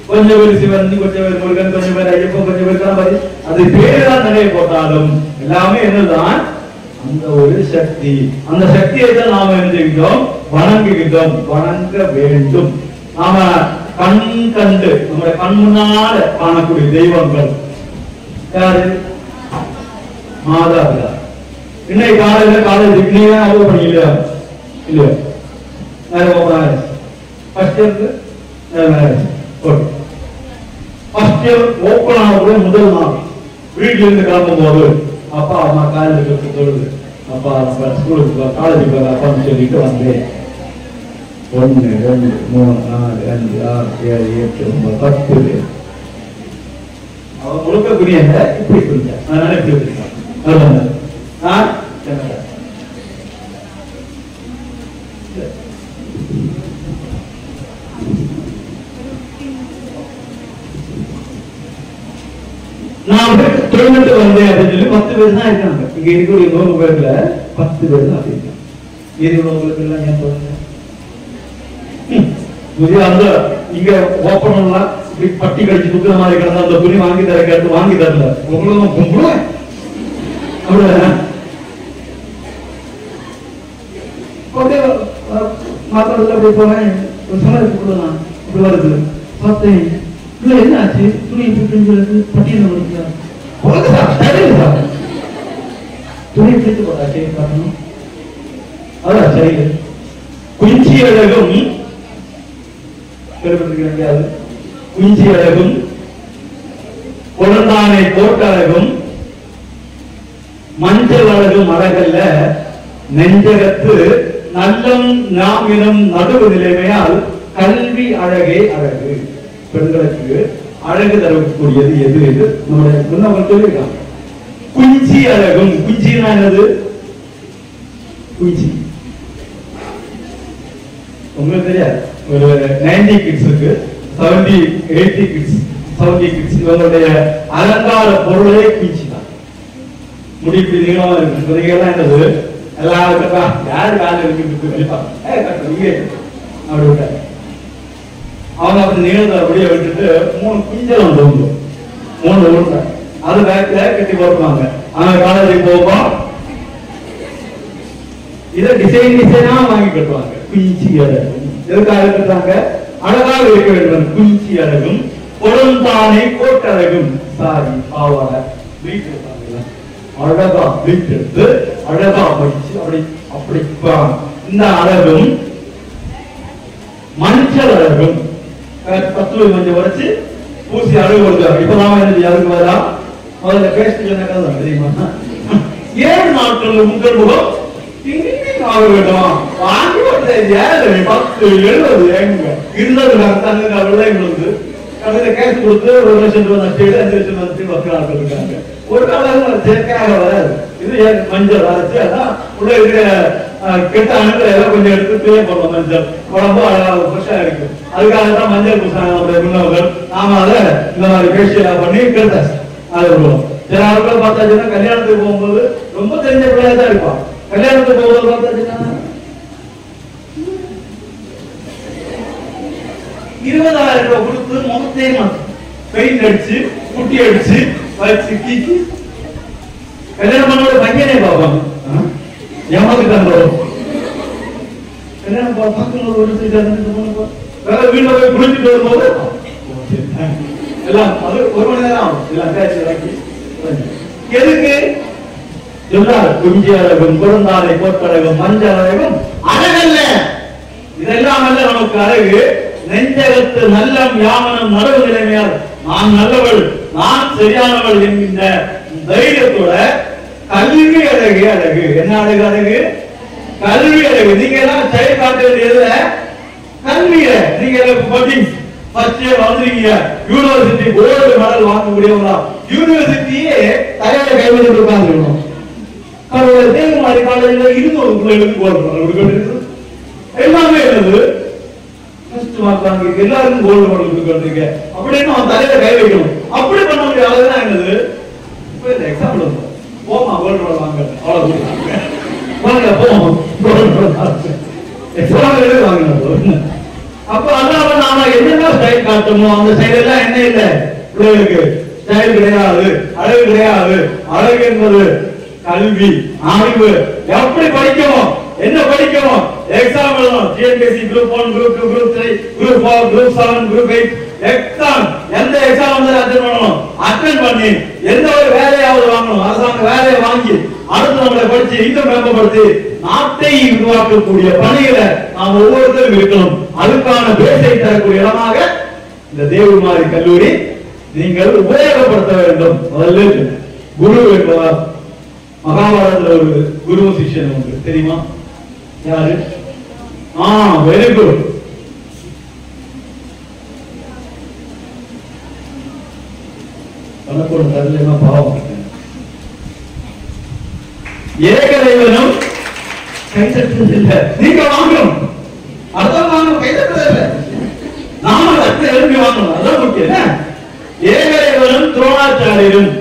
கொஞ்சம் பேர் சிவன், கொஞ்சம் பேர் முருகன், கொஞ்சம் பேர் ஐயப்பன், கொஞ்சம் பேர் கணபதி. அது பேருதான் நிறைய போட்டாலும் எல்லாமே என்னதான் அந்த ஒரு சக்தி. அந்த சக்தியை தான் நாம என்ன செய்கிறோம்? வணங்குகின்றோம், வணங்க வேண்டும். நாம கண் கண்டு நம்முடைய கண் முன்னால காணக்கூடிய தெய்வங்கள் யாரு? மாதா. இன்னைக்கு காலையில காலேஜ் நீங்க அறுவை பண்ணி இல்லையா? இல்லையா? ஃபர்ஸ்ட் இயர் ஓப்பன் ஆனது முதல் நாள் வீட்டுல இருந்து கிளம்பும் போது அப்பா அம்மா காலேஜுக்கு தொழுது, அப்பா ஸ்கூலுக்கு காலேஜுக்கு அப்பான்னு சொல்லிட்டு வந்தேன். 1 2 3 4 5 6 7 8 9 10 பேர் அவன் முழுக்கக்கூடிய இப்படி புரிஞ்சா அதனால இப்படி புரிஞ்சான். நான் தொழில்நுட்ப வந்தேன் அப்படின்னு சொல்லி 10 பேர் தான் இருக்காங்க. இங்க இருக்கக்கூடிய 100 பேர்ல 10 பேர் தான் இருக்காங்க. இது உங்களுக்கு எல்லாம் ஏன் சொல்லுங்க? அந்த இங்க ஓப்பன் எல்லாம் பட்டி கடிச்சு துக்குற மாதிரி கிடந்தா அந்த துணி வாங்கி தர கேட்டு வாங்கி தரல. உங்களுக்கு கும்பிடுவேன் மாத்திரத்துல அப்படி போனேன். ஒரு சமயத்துக்கு கொடுக்கலாம் இப்படி வருது பார்த்தேன். இல்ல என்ன ஆச்சு? துணி பட்டியல வருது. துணி பிடித்து போட்டாச்சு காட்டணும். அதான் சரி. குஞ்சி அழகும் கேள்விப்பட்டிருக்கிறாங்க. குஞ்சி அழகும் குழந்தானை கோட்டழகும் மஞ்சள் அழகும் அழகல்ல நெஞ்சகத்து நல்லம் நாம் எனும் நடுவு நிலைமையால் கல்வி அழகே அழகு. பெண்களுக்கு அழகு தரக்கூடியது எது எது நம்முடைய முன்னவர்கள் சொல்லியிருக்காங்க. குஞ்சி அழகும். குஞ்சினா என்னது? குஞ்சி உங்களுக்கு தெரியாது. ஒரு 90 கிட்ஸுக்கு 70 80 கிட்ஸ் 70 கிட்ஸ் இவங்களுடைய அலங்கார பொருளே குஞ்சி தான். முடி இப்படி நீளமா இருக்கு. என்னது எல்லாருக்கும் யாரு கால இருக்கு அப்படி விட்டாங்க. அவங்க அப்படி நீளத்தை அப்படியே விட்டுட்டு 3 குஞ்சலம் உண்டு, 3 உருண்டை அது பேக்ல கட்டி போட்டுவாங்க. அவங்க காலேஜுக்கு போவோம் இதை டிசைனா வாங்கி கட்டுவாங்க. குஞ்சி அழகும் எதுக்காக கட்டுறாங்க? அழகாக இருக்க வேண்டும். குஞ்சி அழகும் பொருந்தானை கோட்டழகும் சாரி பாவாடை வீட்டு அழகா வீட்டு அழகா படிச்சு அப்படி அப்படி இந்த அழகும் மஞ்சள் அழகும் 10 கொஞ்சம் உரைச்சு பூசி அழகு கொடுத்தாங்க. இப்பதான் என்ன அதுக்கு வரா முதல்ல பேஸ்ட் சொன்னாங்க தெரியுமா? 7 நாட்கள் உங்கள் முகம் ஆக வேண்டும். வாங்கி 10 70 எங்க இருந்தது எங்களுக்கு கடையில கேஸ் கொடுத்து 1 லட்சம் ரூபாய் நஷ்டம் 5 லட்சம் நஷ்டம் மக்கள் இருக்காங்க. ஒரு காலம் சேர்க்கையாக வராது. இது மஞ்சள் அரைச்சு அதான் உள்ள இருக்கிற கெட்ட அணுக்களை எல்லாம் கொஞ்சம் எடுத்து தூய போடுவோம். மஞ்சள் உடம்பு ஃப்ரெஷ்ஷா இருக்கு. அதுக்காகத்தான் மஞ்சள் பூசாங்க நம்முடைய முன்னவர்கள். நாம அதை இந்த மாதிரி பேசியலா பண்ணி கெட்ட அதை விடுவோம். சில ஆட்கள் பார்த்தாச்சுன்னா கல்யாணத்துக்கு போகும்போது ரொம்ப தெரிஞ்ச பிள்ளையா தான் இருப்பான். கல்யாணத்துக்கு போகும்போது பார்த்தாச்சுன்னா 20,000 ரூபாய் கொடுத்து முகத்தையே மாற்றும். பெயிண்ட் அடிச்சு குட்டி அடிச்சு வச்சு கீச்சு கல்யாணம் பண்ணோட பையனே பார்ப்பாங்க. ஏமாத்துக்காங்க கல்யாணம் பார்க்கணும். வேற வீட்டுல போய் குளிச்சுட்டு வரும்போது எல்லாம் அது 1 மணி நேரம் ஆகும். எதுக்கு சொன்னார்? குஞ்சி அழகும் குழந்தானை கோட்டழகும் மஞ்சள் அழகும் அழகல்ல. இதெல்லாம் அல்ல நமக்கு அழகு. நெஞ்சகத்து நல்லம் யாமனம் நடுவு நிலைமையால் நான் நல்லவள் நான் சரியானவள் என்கின்ற தைரியத்தோட கல்வி அழகு அழகு. என்ன அழகு? அழகு கல்வி அழகு. நீங்க எல்லாம் செயல் காட்ட வேண்டியது கல்விய. நீங்க வந்துருக்கீங்க யூனிவர்சிட்டி கோல்டு மெடல் வாங்கக்கூடியவங்களா? யூனிவர்சிட்டியே தலையில கைவிட்டு உட்கார்ந்துருக்கணும். தேவமாரி காலேஜ்ல 200 பிள்ளைகளுக்கு கோல்டு மெடல் கொடுக்க எல்லாமே என்னது எல்லாருக்கும் கோல்டு மெடல் கொடுக்கறதுங்க அப்படின்னு அவன் தலையில கை வைக்கணும். அப்படி பண்ண முடியாதுதான் என்னது எக்ஸாம்பிள் போமா வேர்ல்ட் ரோட் வாங்க அவ்வளவு வாங்க போவோம் வேர்ல்ட் ரோட் வாங்க. அப்ப அல்லாம நாம என்னென்ன ஸ்டைல் காட்டணும் அந்த ஸ்டைல் எல்லாம் என்ன இல்லை பிள்ளைகளுக்கு ஸ்டைல் கிடையாது, அழகு கிடையாது. அழகு என்பது கல்வி, அறிவு. எப்படி படிக்கணும், என்ன படிக்கணும், எக்ஸாம் எழுதணும். TNPSC group 1, group 2, group 3, group 4, group 7, group 8 exam. எந்த எக்ஸாம் வந்து அட்டெண்ட் பண்ணணும், அட்டெண்ட் பண்ணி எந்த ஒரு வேலையாவது வாங்கணும், அரசாங்க வேலையை வாங்கி அடுத்து நம்மளை படிச்சு இன்கம் மேம்படுத்தி நாட்டை உருவாக்கக்கூடிய பணிகளை நாம் ஒவ்வொருத்தரும் இருக்கணும். அதுக்கான பேசை தரக்கூடிய இடமாக இந்த தேவகுமாரி கல்லூரி நீங்கள் உபயோகப்படுத்த வேண்டும். முதல்ல குரு என்பவர் மகாபாரதத்துல ஒரு குரு சிஷ்யன் உங்களுக்கு தெரியுமா? யாரு? Very good. பணப்போட தரலன்னா பாவம். ஏகதெய்வனும் கைதட்டுறது இல்லை, நீங்க வாங்கணும். அதான் வாங்கணும், கைதட்டுறது இல்லை. நாம எழுப்பி வாங்கணும், அதான் முக்கியம். ஏகதெய்வனும் துரோணாச்சாரியரும்.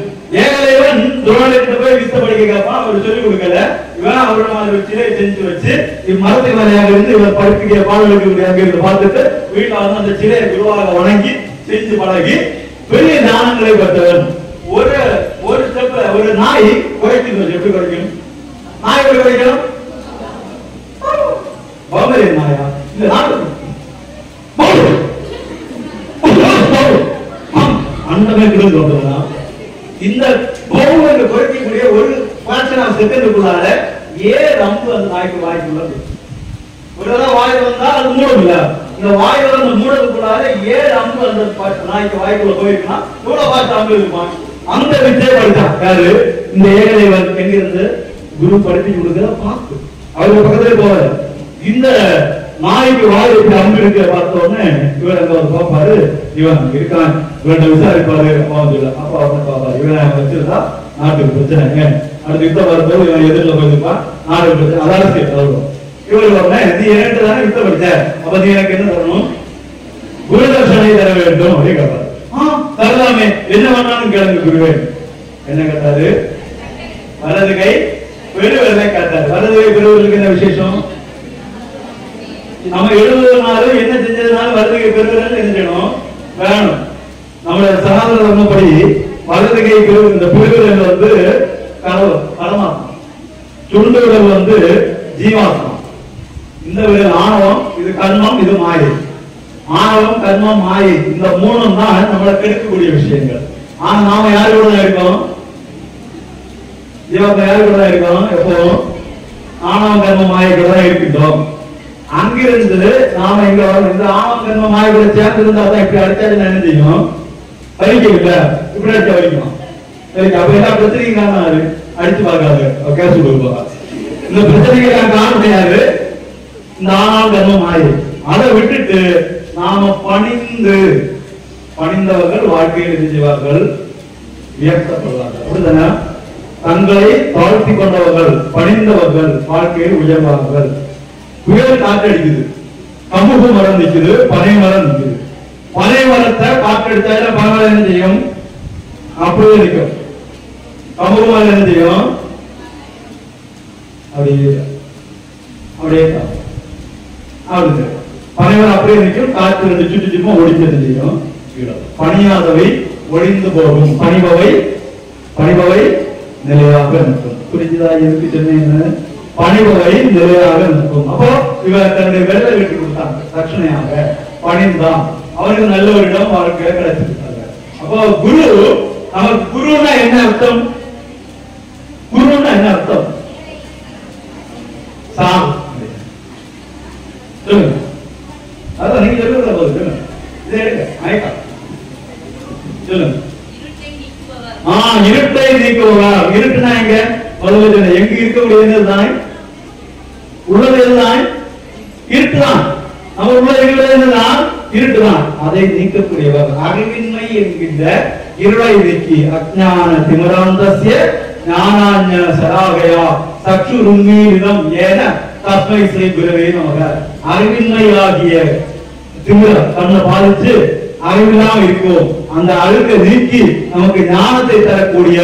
ஏகதெய்வன் துரோணர்கிட்ட போய் வித்த படிக்க கேட்பான், அவர் சொல்லிக் கொடுக்கல. இவன் அவரோட மாதிரி சிலை செஞ்சு வச்சு இம்மரத்துக்கு மேலையாக இருந்து இவர் படிக்க பாடலுக்கு அங்க இருந்து பார்த்துட்டு வீட்டுல வந்து அந்த சிலையை குருவாக வணங்கி செஞ்சு பழகி பெரிய ஞானங்களை பெற்றவன். ஒரு ஸ்டெப்ல ஒரு நாய் குறைச்சு எப்படி குறைக்கும்? நாய் எப்படி குறைக்கணும்? பம்பரியன் நாயா இல்ல நாட்டு அந்த மாதிரி சொல்றதுதான். இந்த பவுலுக்கு குறைக்கக்கூடிய ஒரு ஃபிராக்ஷன் ஆஃப் செகண்டுக்குள்ளார ரம்பு அந்த நாய்க்கு வாய்க்குள்ள ஒரு வாய் வந்தா அது மூடும் இல்ல. இந்த வாய் வந்து மூடத்துக்குள்ளார ரம்பு அந்த நாய்க்கு வாய்க்குள்ள போயிருக்குன்னா எவ்வளவு பார்த்து அம்பு இருப்பான். அந்த வித்தை படித்தான் யாரு? இந்த ஏகதேவன் எங்கிருந்து குரு படித்து கொடுக்கிற பார்த்து அவருக்கு பக்கத்துல போவாரு. இந்த நாய்க்கு வாய் எப்படி அம்பு இருக்க பார்த்த உடனே இவர் அங்க வந்து பாப்பாரு, இவன் இருக்கான், இவன் விசாரிப்பாரு. அப்பா வந்து அப்பா வந்து பாப்பாரு, இவன் வச்சிருந்தா நாட்டுக்கு பிரச்சனை. அடுத்த யுத்தம் வரும்போது இவன் எதிரில் போயிருப்பான், நாட்டுக்கு பிரச்சனை. அதான் சரி. இவர் உடனே நீ என்கிட்ட தானே யுத்தம் படிச்ச, அப்ப நீ எனக்கு என்ன தரணும்? குருதர்ஷனை தர வேண்டும் அப்படின்னு கேட்பாரு. தரலாமே, என்ன பண்ணாலும் கேளுங்க குருவே. என்ன கேட்டாரு? வலது கை பெருவிரலை கேட்டாரு. வலது கை பெருவிரலுக்கு என்ன விசேஷம்? நம்ம எழுதுனாலும் என்ன செஞ்சதுனாலும் வலது கை பெருவிரல் என்ன செய்யணும்? வேணும். நம்மளோட சனாதன தர்மப்படி வலது கை இந்த பெருவிரல் வந்து பரமாத்மா, சுண்டு விரல் வந்து ஜீவாத்மா. இந்த விரல் ஆணவம், இது கர்மம், இது மாயை. ஆணவம், கர்மம், மாயை இந்த மூணும் தான் நம்மளை கெடுக்கக்கூடிய விஷயங்கள். ஆனா நாம யாரு கூட தான் இருக்கோம்? ஜீவாத்மா யாரு கூட தான் இருக்கோம்? எப்போ ஆணவம், கர்மம், மாயை கூட தான் இருக்கின்றோம். அங்கிருந்து நாம இங்க வரணும். இந்த ஆணவம், கர்மம், மாயை கூட சேர்ந்து இருந்தா தான் இப்படி அடிச்சாது என்ன செய்யும்? வலிக்கல, இப்படி அடிச்சா வலிக்கும். அப்ப எல்லா பிரச்சனையும் காரணம் அடிச்சு பார்க்காது, கேஸ் கொடுப்பா. இந்த பிரச்சனைக்கு காரணம் யாரு? இந்த ஆணவம், கர்மம், மாயை. அதை விட்டுட்டு நாம பணிந்தவர்கள் வாழ்க்கையில் என்ன செய்வார்கள்? உயர்த்தப்படுவார்கள். அப்படிதானே? தங்களை தாழ்த்தி கொண்டவர்கள், பணிந்தவர்கள் வாழ்க்கையில் உயர்வார்கள். புயல் காற்றடிக்குது, கமுகு மரம் நிற்குது, பனை மரம் நிற்குது. பனை மரத்தை காற்றடிச்சா பனை மரம் என்ன செய்யும்? அப்படியே நிற்கும். கமுகு மரம் என்ன செய்யும்? அப்படியே அப்படி பனைவர் அப்படியே நிற்கும். காற்று ரெண்டு சுற்றி சும்மா ஒடிச்சு செய்யும். பணியாதவை ஒழிந்து போகும், பணிபவை நிலையாக நிற்கும். புரிஞ்சுதா? எதுக்கு சொன்னேன்? பணிபவை நிலையாக நிற்கும். அப்போ இவர் தன்னுடைய வெள்ளை வெட்டி கொடுத்தாங்க ரட்சணையாக, பணிந்தான். அவருக்கு நல்ல ஒரு இடம் வாழ்க்கையில கிடைச்சிருக்காங்க. அப்போ குரு, நமக்கு குருன்னா என்ன அர்த்தம்? குருன்னா என்ன அர்த்தம்? சாம் சொல்லுங்க. அதான் நீங்க சொல்லுங்க போது சொல்லுங்க. இதை எடுங்க மயக்கா சொல்லுங்க. இருட்டை நீக்குவார். இருட்டுனா எங்க? முதல்ல எங்க இருக்கக்கூடியது தானே? உள்ளது தான் இருட்டுதான். நம்ம உள்ள இருக்கிறதுதான் இருட்டுதான். அதை நீக்கக்கூடியவர். அறிவின்மை என்கின்ற இருளை நீக்கி அஜ்ஞான திமிராந்தஸ்ய ஞானாஞ்ஞ சராகயா சக்ஷுரும்மீரிதம் ஏன தஸ்மை ஸ்ரீ குருவே நமக. அறிவின்மையாகிய திமிர கண்ணை பாதிச்சு அறிவில்லாம இருக்கோம். அந்த அழுக்கை நீக்கி நமக்கு ஞானத்தை தரக்கூடிய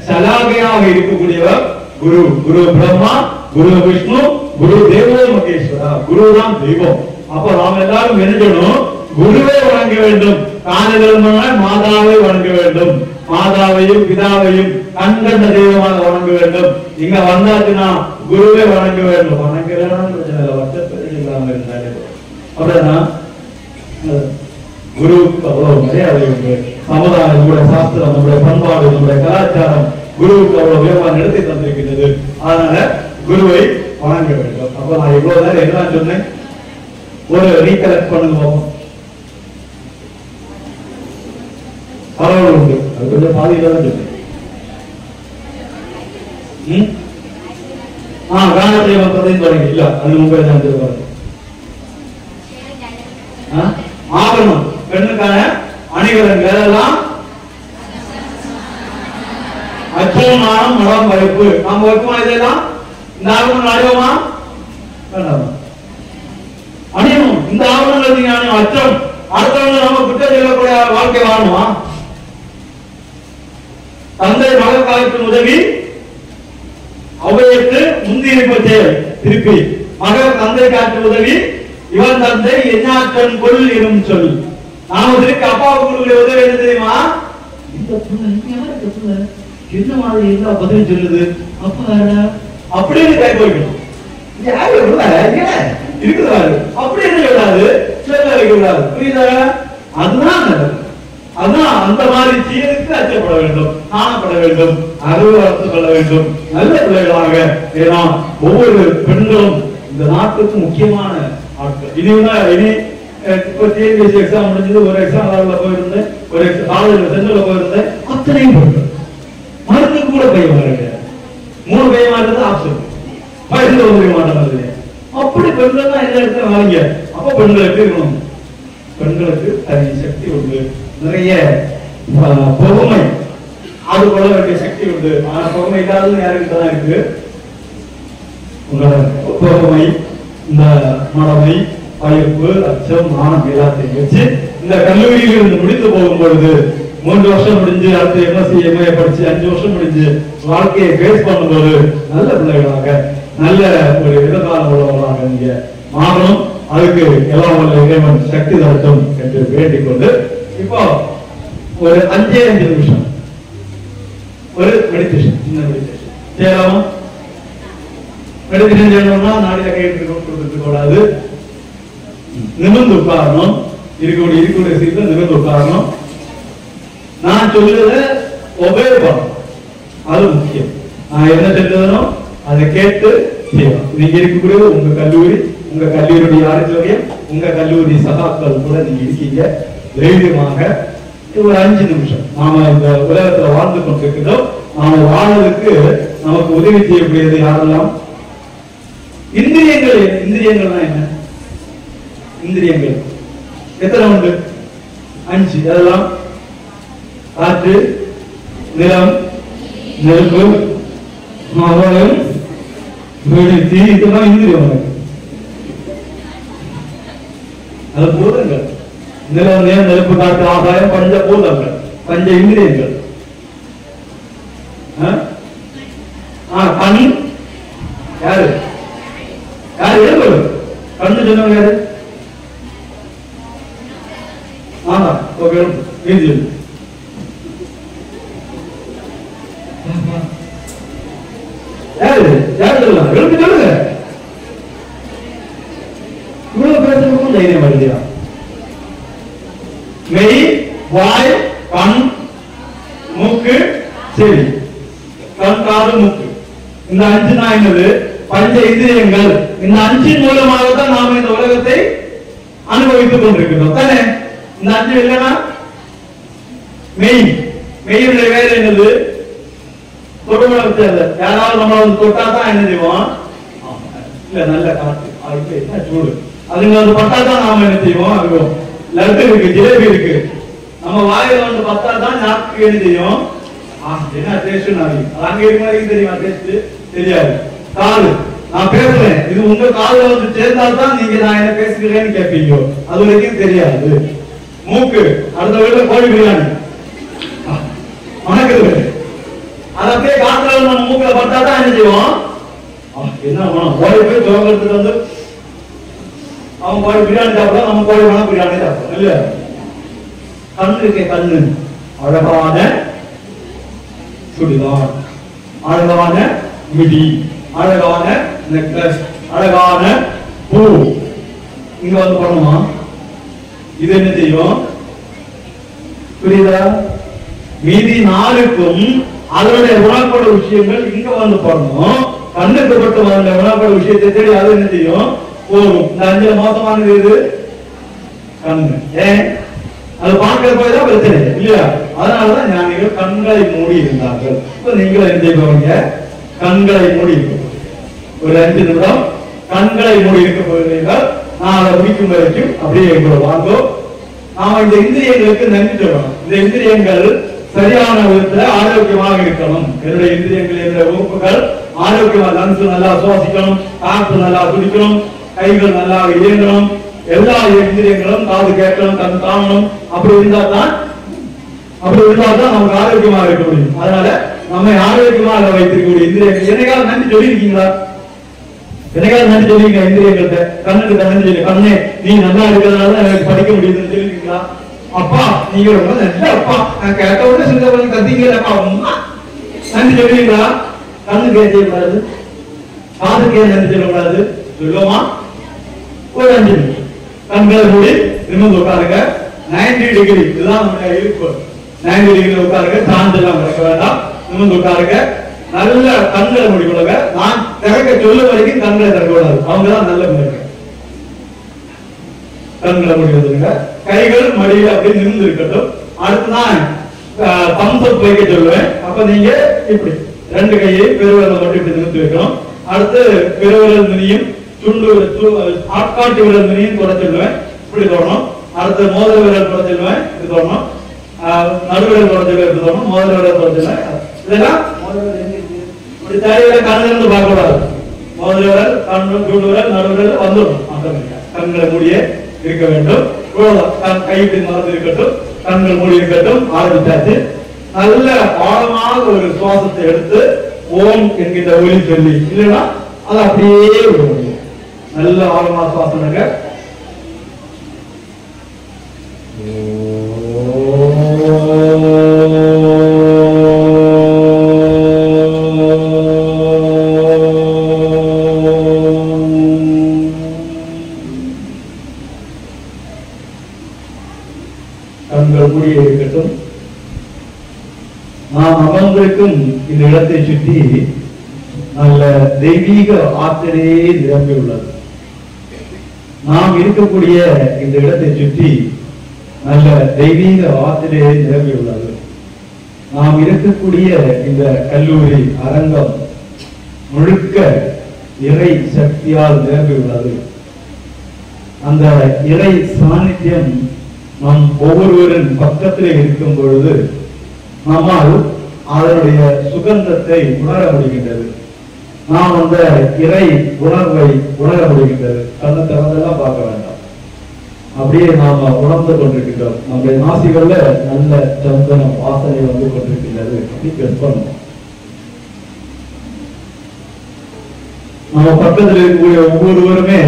சலாகையாக இருக்கக்கூடியவர் குரு. குரு பிரம்மா, குரு விஷ்ணு, குரு தேவோ மகேஸ்வரா. குரு தான் தெய்வம். அப்ப நாம் எல்லாரும் நினைக்கணும், குருவை வணங்க வேண்டும். காலையில் மாதாவை வணங்க வேண்டும். மாதாவையும் பிதாவையும் கண்கண்ட தெய்வமாக வணங்க வேண்டும். இங்க வந்தாச்சுன்னா குருவை வணங்க வேண்டும். வணங்கலாம் இருந்தாலே அப்படின்னா குருவுக்கு அவ்வளவு மரியாதை உண்டு. சமுதாயம், நம்முடைய சாஸ்திரம், நம்முடைய பண்பாடு, நம்முடைய கலாச்சாரம் குருவுக்கு அவ்வளவு உயர்வான இடத்தை தந்திருக்கின்றது. அதனால குருவை வணங்க வேண்டும். அப்ப நான் இவ்வளவு நேரம் என்ன சொன்னேன், ஒரு ரீகலெக்ட் பண்ணுவோம். பரவல் உண்டு, அது கொஞ்சம் பாதியில தான் சொன்னேன். காலத்தை வந்ததையும் தொடங்கி இல்ல, அது முன்பே தான் சொல்லுவாங்க. ஆபரணம், பெண்ணுக்கான அணிகலன்கள் எல்லாம் அச்சம், நாணம், மடம், வைப்பு. நாம் வைப்போமா? இதெல்லாம் இந்த ஆவணங்கள் அணிவோமா? வேண்டாமா? அணியணும். இந்த ஆவணங்கள் நீங்க அணியும். அச்சம், அடுத்தவங்க நம்ம குற்றம் சொல்லக்கூடிய வாழ்க்கை வாழணுமா? தந்தை மகள் காலத்தின் உதவி அவையற்று முந்தியிருப்ப செயல். திருப்பி மகள் தந்தை காற்று உதவி இவன் தந்தை எண்ணாற்றன் கொள் எனும் சொல். நாம திருப்பி அப்பாவுக்கு கொடுக்கக்கூடிய உதவி என்ன தெரியுமா? இந்த புள்ள என்ன மாதிரி இருந்தா பதில் சொல்லுது அப்பா அப்படின்னு கை போய்க்கணும். இருக்குதாரு அப்படின்னு சொல்லாது, சொல்ல வைக்க கூடாது. புரியுதா? அதுதான் அதுதான் அந்த மாதிரி செயலுக்கு அச்சப்பட வேண்டும், காணப்பட வேண்டும், அறிவு வளர்த்து கொள்ள வேண்டும், நல்ல பிள்ளைகளாக. ஏன்னா ஒவ்வொரு பெண்களும் இந்த நாட்டுக்கு முக்கியமான ஆட்கள். இனி இப்போ டிஎன்பிஎஸ்சி எக்ஸாம் முடிஞ்சது. ஒரு எக்ஸாம் போயிருந்தேன், ஒரு காலேஜ் சென்டர்ல போயிருந்தேன். அத்தனையும் பெண்கள். மருந்து கூட பையன் மாறுங்க, 3 பையன் மாறுறது ஆப்ஷன், மருந்து உதவி மாட்டேன். அப்படி பெண்கள் தான் எல்லா இடத்துல வாங்க. அப்ப பெண்கள் எப்படி இருக்கணும்? பெண்களுக்கு தனி சக்தி உண்டு, நிறைய பொறுமை, அது கொள்ள வேண்டிய சக்தி உண்டு. ஆனா பொறுமை இல்லாதது யாருக்கிட்ட தான் இருக்கு. உங்களோட பொறுமை, இந்த மடமை, பயிர்ப்பு, அச்சம், நாணம் எல்லாத்தையும் வச்சு இந்த கல்லூரியில் இருந்து முடித்து போகும் பொழுது 3 வருஷம் முடிஞ்சு அடுத்து எம்எஸ்சி எம்ஏ படிச்சு 5 வருஷம் முடிஞ்சு வாழ்க்கையை பேஸ் பண்ணும்போது நல்ல பிள்ளைகளாக, நல்ல ஒரு எதிர்காலம் உள்ளவர்களாக நீங்க மாறணும். அதுக்கு எல்லாம் உள்ள இறைவன் சக்தி தரட்டும் என்று வேண்டிக் கொண்டு இப்போ ஒரு 5 நிமிஷம் ஒரு மெடிடேஷன், சின்ன மெடிடேஷன் செய்யலாமா? மெடிடேஷன் செய்யணும்னா நாடில கைட்டு கொடுத்துட்டு கூடாது, நிமிர்ந்து உட்காரணும். இருக்கக்கூடிய சீட்ல நிமிர்ந்து உட்காரணும். நான் சொல்லுறத ஒபே பண்ணணும், அது முக்கியம். நான் என்ன சொல்லுறனோ அதை கேட்டு செய்யணும். நீங்க இருக்கக்கூடிய உங்க கல்லூரி, உங்க கல்லூரியுடைய ஆரோக்கியம், உங்க கல்லூரி சகாக்கள் கூட நீங்க இருக்கீங்க. தைரியமாக ஒரு 5 நிமிஷம் நாம இந்த உலகத்துல வாழ்ந்து கொண்டிருக்கிறோம். நாம வாழ்வதற்கு நமக்கு உதவி செய்யக்கூடியது யாரெல்லாம்? இந்திரியங்கள். இந்திரியங்கள்னா என்ன? இந்திரியங்கள் எத்தனை உண்டு? 5. அதெல்லாம் காற்று, நிலம், நெருப்பு, மரம், தீ. இதெல்லாம் இந்திரியம். அது பூதங்கள். நிலம், நேர், நெருப்பு, காற்று, ஆகாயம், பஞ்ச பூதங்கள், பஞ்ச இந்திரியங்கள். கண் யாரு? யாரு எழுது? கண்ணு சொன்னவங்க யாரு? யாரு யாரு சொல்லலாம்? எழுந்து சொல்லுங்க. இவ்வளவு பேசுறதுக்கும் தைரியம் வருதியா? மெய், வாய், கண், மூக்கு, செவி. கண், காது, மூக்கு, இந்த 5 தான் என்னது? பஞ்ச இந்திரியங்கள். இந்த 5 மூலமாகத்தான் நாம இந்த உலகத்தை அனுபவித்துக் கொண்டிருக்கிறோம் தானே? இந்த 5 இல்லைன்னா மெய். மெய்யுடைய வேலை என்னது? தொடுமணத்தை. யாராவது நம்மளை வந்து தொட்டா தான் என்ன செய்வோம்? இல்ல நல்ல காற்று, என்ன சூடு, அதுங்க வந்து பட்டா தான் நாம என்ன செய்வோம்? அறிவோம். லட்டு இருக்கு, ஜிலேபி இருக்கு, நம்ம வாயில வந்து பத்தா தான் நாக்கு என்ன செய்யும்? என்ன டேஸ்ட் அறியும். அது அங்க இருக்க மாதிரி தெரியுமா? டேஸ்ட் தெரியாது. காது, நான் பேசுறேன், இது உங்க காதுல வந்து சேர்ந்தால்தான் நீங்க நான் என்ன பேசுகிறேன்னு கேட்பீங்க. அது வரைக்கும் தெரியாது. மூக்கு, அடுத்த வீட்டுல கோழி பிரியாணி மணக்குது. அதை அப்படியே காத்துல நம்ம மூக்கில பட்டாதான் என்ன செய்வோம்? என்ன வேணும்? கோழி போய் சோகம் எடுத்துட்டு வந்து அவன் கோழி பிரியாணி சாப்பிடலாம், நம்ம கோழி வேணா பிரியாணி சாப்பிடலாம் இல்ல? கண்ணு இருக்கே, கண்ணு அழகான சுடிதான், அழகான மிடி, அழகான நெக்லஸ், அழகான பூ இங்க வந்து போடணுமா? இது என்ன செய்யும்? புரியுதா? மீதி 4க்கும் அதனுடைய உணர்பட விஷயங்கள் இங்க வந்து போடணும். கண்ணுக்கு பட்டு வந்த உணர்பட விஷயத்தை தேடி அது என்ன செய்யும்? போகும். இந்த 5 மோசமானது இது கண்ணு. ஏன்? அது பார்க்கிற போய்தான் பிரச்சனை இல்லையா? அதனாலதான் ஞானிகள் கண்களை மூடி இருந்தார்கள். இப்ப நீங்களும் என்ன செய்வீங்க? கண்களை மூடி இருக்கும். ஒரு 5 நிமிடம் கண்களை மூடி இருக்க போகிறீர்கள். நான் அதை முடிக்கும் வரைக்கும் அப்படியே எங்களை வாங்கும். நாம இந்த இந்திரியங்களுக்கு நன்றி சொல்லணும். இந்த இந்திரியங்கள் சரியான விதத்துல ஆரோக்கியமாக இருக்கணும். என்னுடைய இந்திரியங்கள், என்னுடைய உறுப்புகள் ஆரோக்கியமாக, லங்ஸ் நல்லா சுவாசிக்கணும், காற்று நல்லா குடிக்கணும், கைகள் நல்லா இயங்கணும், எல்லா இந்திரியங்களும் காது கேட்கணும், கண் காணணும். அப்படி இருந்தா தான் நமக்கு ஆரோக்கியமாக இருக்க முடியும். அதனால நம்மை ஆரோக்கியமாக வைத்திருக்கக்கூடிய இந்திரியங்கள் என்னைக்காவது நன்றி சொல்லியிருக்கீங்களா? என்னைக்காவது நன்றி சொல்லிருக்கீங்க இந்திரியங்கள்ட்ட? கண்ணுக்கு நன்றி சொல்லி, கண்ணே நீ நல்லா இருக்கிறதுனால எனக்கு படிக்க முடியுதுன்னு சொல்லிருக்கீங்களா? அப்பா நீங்க ரொம்ப நல்ல அப்பா, நான் கேட்ட உடனே சில கத்திங்களப்பா நன்றி சொல்லுவீங்களா? கண்ணுக்கு ஏன் செய்யக்கூடாது? காதுக்கு ஏன் நன்றி சொல்லக்கூடாது? சொல்லுவோமா? ஒரு 5 நிமிஷம் கண்களை மூடி நிமிர்ந்து உட்காருங்க. 90 டிகிரி இதுதான் நம்முடைய இருப்பு. 90 டிகிரி உட்காருங்க. சாந்தெல்லாம் கிடக்க வேண்டாம். நிமிர்ந்து உட்காருங்க. நல்ல கண்களை மூடிக்கொள்ளுங்க. நான் திறக்க சொல்லும் வரைக்கும் கண்களை திறக்க கூடாது. அவங்கதான் நல்ல பிள்ளைங்க. கண்களை மூடி வந்துருங்க. கைகள் மடியில அப்படி நிமிர்ந்து இருக்கட்டும். அடுத்துதான் தம்ஸ் அப் வைக்க சொல்லுவேன். அப்ப நீங்க இப்படி 2 கையை பெருவிரலை மட்டும் இப்படி நிமிர்த்தி வைக்கணும். அடுத்து பெருவிரல் நுனியும் ஆட்காட்டி விரல் நுனியும் தொட சொல்லுவேன். இப்படி தொடணும். அடுத்து மோதிர விரல் தொட சொல்லுவேன். இப்படி தொடணும். நடுவிரல் தொட சொல்லுவேன். இப்படி தொடணும். மோதிர விரல் தொட சொல்லுவேன். இதெல்லாம் இப்படி தலையில கண்ணிலிருந்து பார்க்க கூடாது. மோதிர விரல், கண்ணு, சூடுவிரல், நடுவிரல் வந்துடும். கண்களை மூடிய இருக்க வேண்டும். கை இப்படி மறந்து இருக்கட்டும். கண்கள் மூடி இருக்கட்டும். ஆரம்பிச்சாச்சு. நல்ல ஆழமாக ஒரு சுவாசத்தை எடுத்து ஓம் என்கின்ற ஒலி சொல்லி, இல்லைன்னா அதை அப்படியே விட முடியும். நல்ல ஆழமாக சுவாசம் எடுங்க. கண்கள் மூடி இருக்கட்டும். நாம் அமர்ந்திருக்கும் இந்த இடத்தை சுற்றி நல்ல தெய்வீக ஆற்றலே நிரம்பி உள்ளது. நாம் இருக்கக்கூடிய இந்த இடத்தை சுற்றி நல்ல தெய்வீக ஆற்றலே நிரம்பி உள்ளது. நாம் இருக்கக்கூடிய இந்த கல்லூரி அரங்கம் முழுக்க இறை சக்தியால் நிரம்பி உள்ளது. அந்த இறை சாநித்தியம் நம் ஒவ்வொருவரின் பக்கத்திலே இருக்கும் பொழுது நம்மால் அதனுடைய சுகந்தத்தை உணர முடிகின்றது. நாம் அந்த இறை உணர்வை உணர முடிகின்றது. கண்ணை திறந்தெல்லாம் பார்க்க வேண்டாம். அப்படியே நாம உணர்ந்து கொண்டிருக்கின்றோம். நம்முடைய நாசிகள்ல நல்ல சந்தனம் வாசனை வந்து கொண்டிருக்கின்றது. நம்ம பக்கத்தில் இருக்கக்கூடிய ஒவ்வொருவருமே